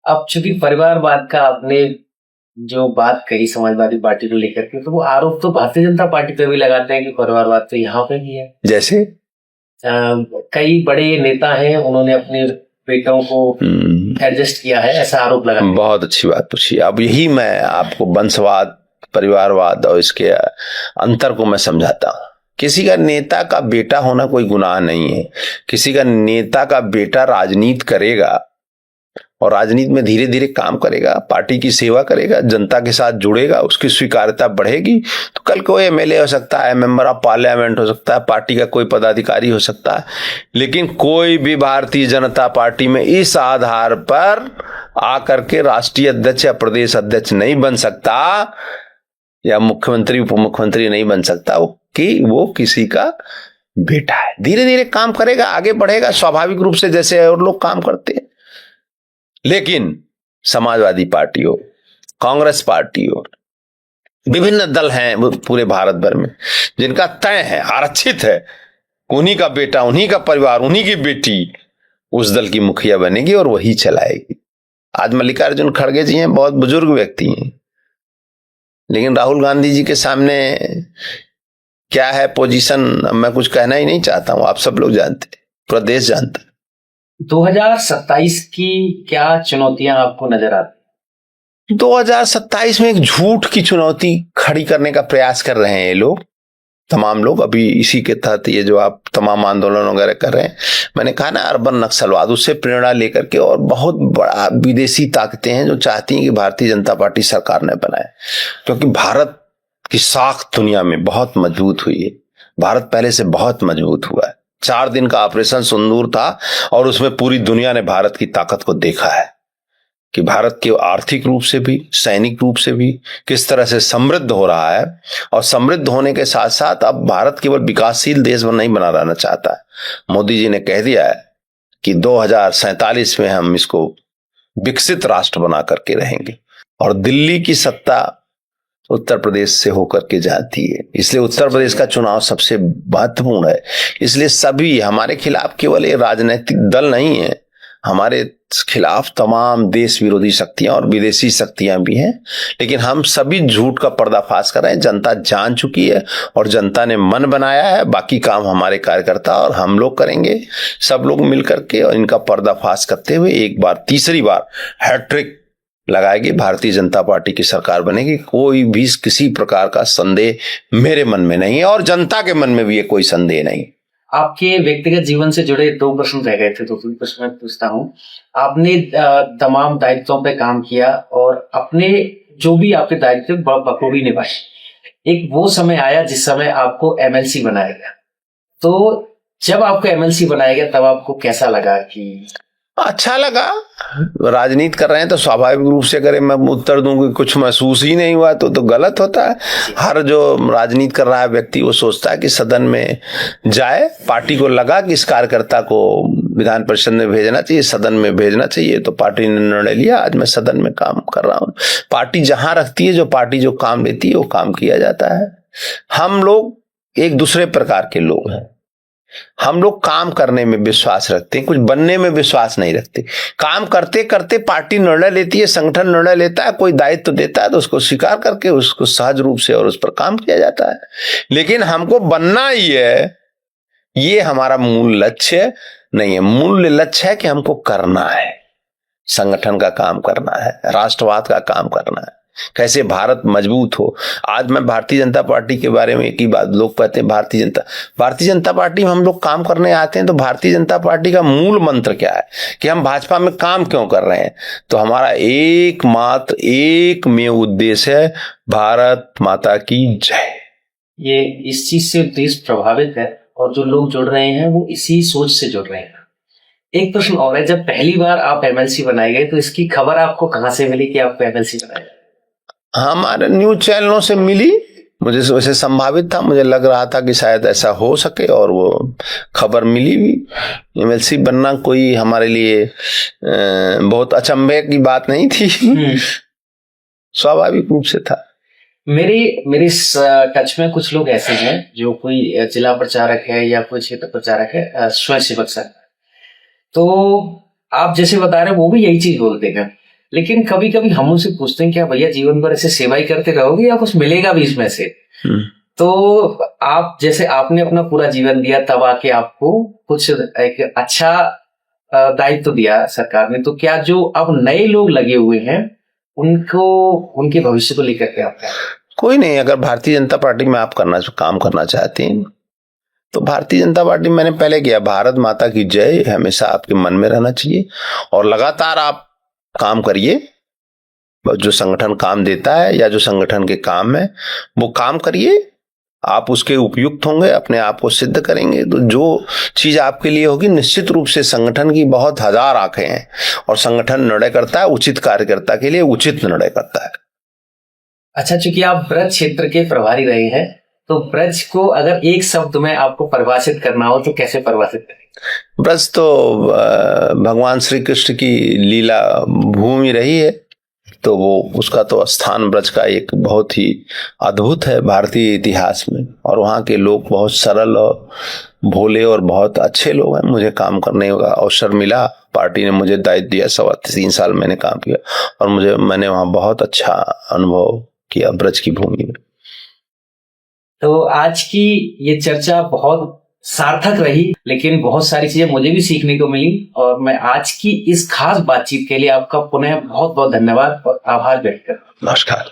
Speaker 1: अब चूंकि परिवारवाद का आपने जो बात कही समाजवादी पार्टी को लेकर के, तो वो आरोप तो भारतीय जनता पार्टी पे भी लगाते हैं कि परिवारवाद तो यहाँ पे भी है।
Speaker 2: जैसे
Speaker 1: कई बड़े नेता हैं, उन्होंने अपने बेटों को एडजस्ट किया है, ऐसा आरोप लगा।
Speaker 2: बहुत अच्छी बात पूछी। अब यही मैं आपको वंशवाद, परिवारवाद और इसके अंतर को मैं समझाता हूँ। किसी का नेता का बेटा होना कोई गुनाह नहीं है। किसी का नेता का बेटा राजनीति करेगा और राजनीति में धीरे धीरे काम करेगा, पार्टी की सेवा करेगा, जनता के साथ जुड़ेगा, उसकी स्वीकार्यता बढ़ेगी तो कल को एमएलए हो सकता है, मेंबर ऑफ पार्लियामेंट हो सकता है, पार्टी का कोई पदाधिकारी हो सकता है। लेकिन कोई भी भारतीय जनता पार्टी में इस आधार पर आकर के राष्ट्रीय अध्यक्ष या प्रदेश अध्यक्ष नहीं बन सकता या मुख्यमंत्री उप मुख्यमंत्री नहीं बन सकता कि वो किसी का बेटा है। धीरे धीरे काम करेगा, आगे बढ़ेगा स्वाभाविक रूप से, जैसे और लोग काम करते हैं। लेकिन समाजवादी पार्टी हो, कांग्रेस पार्टी हो, विभिन्न दल हैं पूरे भारत भर में जिनका तय है, आरक्षित है, उन्हीं का बेटा, उन्हीं का परिवार, उन्हीं की बेटी उस दल की मुखिया बनेगी और वही चलाएगी। आज मल्लिकार्जुन खड़गे जी हैं, बहुत बुजुर्ग व्यक्ति हैं, लेकिन राहुल गांधी जी के सामने क्या है पोजीशन, मैं कुछ कहना ही नहीं चाहता हूं, आप सब लोग जानते, पूरा देश जानता है।
Speaker 1: 2027 की क्या चुनौतियां आपको नजर आती?
Speaker 2: 2027 में एक झूठ की चुनौती खड़ी करने का प्रयास कर रहे हैं ये लोग, तमाम लोग। अभी इसी के तहत ये जो आप तमाम आंदोलन वगैरह कर रहे हैं, मैंने कहा ना अर्बन नक्सलवाद, उससे प्रेरणा लेकर के, और बहुत बड़ा विदेशी ताकतें हैं जो चाहती हैं कि भारतीय जनता पार्टी सरकार ने बनाए, क्योंकि भारत की साख दुनिया में बहुत मजबूत हुई है। भारत पहले से बहुत मजबूत हुआ है। 4 दिन का ऑपरेशन सिंदूर था और उसमें पूरी दुनिया ने भारत की ताकत को देखा है कि भारत के आर्थिक रूप से भी, सैनिक रूप से भी किस तरह से समृद्ध हो रहा है। और समृद्ध होने के साथ साथ अब भारत केवल विकासशील देश नहीं बना रहना चाहता है। मोदी जी ने कह दिया है कि 2047 में हम इसको विकसित राष्ट्र बना करके रहेंगे। और दिल्ली की सत्ता उत्तर प्रदेश से होकर के जाती है, इसलिए उत्तर प्रदेश का चुनाव सबसे महत्वपूर्ण है। इसलिए सभी हमारे खिलाफ केवल ये राजनीतिक दल नहीं है, हमारे खिलाफ तमाम देश विरोधी शक्तियां और विदेशी शक्तियां भी हैं। लेकिन हम सभी झूठ का पर्दाफाश कर रहे हैं। जनता जान चुकी है और जनता ने मन बनाया है। बाकी काम हमारे कार्यकर्ता और हम लोग करेंगे, सब लोग मिलकर के, और इनका पर्दाफाश करते हुए एक बार, तीसरी बार हैट्रिक लगाएगी, भारतीय जनता पार्टी की सरकार बनेगी। कोई भी किसी प्रकार का संदेह मेरे मन में नहीं है और जनता के मन में भी कोई संदेह नहीं।
Speaker 1: आपके व्यक्तिगत जीवन से जुड़े 2 प्रश्न रह गए थे, तो 2 प्रश्न मैं पूछता हूँ। आपने तमाम दायित्वों पे काम किया और अपने जो भी आपके दायित्व बखूबी निभाए। एक वो समय आया जिस समय आपको एमएलसी बनाया गया, तो जब आपको एमएलसी बनाया गया तब आपको कैसा लगा? कि
Speaker 2: अच्छा लगा। राजनीति कर रहे हैं तो स्वाभाविक रूप से, अगर मैं उत्तर दूं कि कुछ महसूस ही नहीं हुआ तो गलत होता है। हर जो राजनीति कर रहा है व्यक्ति वो सोचता है कि सदन में जाए, पार्टी को लगा कि इस कार्यकर्ता को विधान परिषद में भेजना चाहिए, सदन में भेजना चाहिए, तो पार्टी ने निर्णय लिया, आज मैं सदन में काम कर रहा हूं। पार्टी जहां रखती है, जो पार्टी जो काम लेती है वो काम किया जाता है। हम लोग एक दूसरे प्रकार के लोग हैं। हम लोग काम करने में विश्वास रखते हैं, कुछ बनने में विश्वास नहीं रखते। काम करते करते पार्टी निर्णय लेती है, संगठन निर्णय लेता है, कोई दायित्व देता है तो उसको स्वीकार करके उसको सहज रूप से और उस पर काम किया जाता है। लेकिन हमको बनना ही है, ये हमारा मूल लक्ष्य नहीं है। मूल लक्ष्य है कि हमको करना है, संगठन का काम करना है, राष्ट्रवाद का काम करना है, कैसे भारत मजबूत हो। आज मैं भारतीय जनता पार्टी के बारे में एक ही बात, लोग कहते हैं भारतीय जनता पार्टी में हम लोग काम करने आते हैं तो भारतीय जनता पार्टी का मूल मंत्र क्या है कि हम भाजपा में काम क्यों कर रहे हैं, तो हमारा एकमात्र एकमेव उद्देश्य है भारत माता की जय।
Speaker 1: ये इस चीज से देश प्रभावित है और जो लोग जुड़ रहे हैं वो इसी सोच से जुड़ रहे हैं। एक प्रश्न और है, जब पहली बार आप एमएलसी बनाए गए तो इसकी खबर आपको कहां से मिली कि आप एमएलसी बनाए?
Speaker 2: हमारे न्यूज चैनलों से मिली, मुझे वैसे संभावित था, मुझे लग रहा था कि शायद ऐसा हो सके और वो खबर मिली भी। एमएलसी बनना कोई हमारे लिए बहुत अचंभे की बात नहीं थी, स्वाभाविक रूप से था।
Speaker 1: मेरे टच में कुछ लोग ऐसे हैं जो कोई जिला प्रचारक है या कोई क्षेत्र प्रचारक है, स्वयं सेवक संघ, तो आप जैसे बता रहे हैं वो भी यही चीज बोलते हैं। लेकिन कभी कभी हम उनसे पूछते हैं क्या भैया जीवन भर ऐसे सेवा ही करते रहोगे या कुछ मिलेगा भी इसमें से? तो आप जैसे आपने अपना पूरा जीवन दिया, तब आके आपको कुछ एक अच्छा दायित्व दिया सरकार ने, तो क्या जो अब नए लोग लगे हुए हैं उनको उनके भविष्य को लेकर के आपका?
Speaker 2: कोई नहीं, अगर भारतीय जनता पार्टी में आप काम करना चाहते हैं तो भारतीय जनता पार्टी मैंने पहले किया। भारत माता की जय हमेशा आपके मन में रहना चाहिए और लगातार आप काम करिए। जो संगठन काम देता है या जो संगठन के काम है वो काम करिए, आप उसके उपयुक्त होंगे, अपने आप को सिद्ध करेंगे तो जो चीज आपके लिए होगी निश्चित रूप से संगठन की बहुत हजार आंखें हैं और संगठन निर्णय करता है, उचित कार्यकर्ता के लिए उचित निर्णय करता है।
Speaker 1: अच्छा, चूंकि आप ब्रज क्षेत्र के प्रभारी रहे हैं तो ब्रज को अगर एक शब्द में आपको परिभाषित करना हो तो कैसे परिभाषित करें?
Speaker 2: ब्रज तो भगवान श्री कृष्ण की लीला भूमि रही है, तो वो उसका तो स्थान ब्रज का एक बहुत ही अद्भुत है भारतीय इतिहास में, और वहाँ के लोग बहुत सरल और भोले और बहुत अच्छे लोग हैं। मुझे काम करने का अवसर मिला, पार्टी ने मुझे दायित्व दिया, 3.25 साल मैंने काम किया और मैंने वहाँ बहुत अच्छा अनुभव किया ब्रज की भूमि में।
Speaker 1: तो आज की ये चर्चा बहुत सार्थक रही, लेकिन बहुत सारी चीजें मुझे भी सीखने को मिली और मैं आज की इस खास बातचीत के लिए आपका पुनः बहुत बहुत धन्यवाद और आभार व्यक्त करता हूं।
Speaker 2: नमस्कार।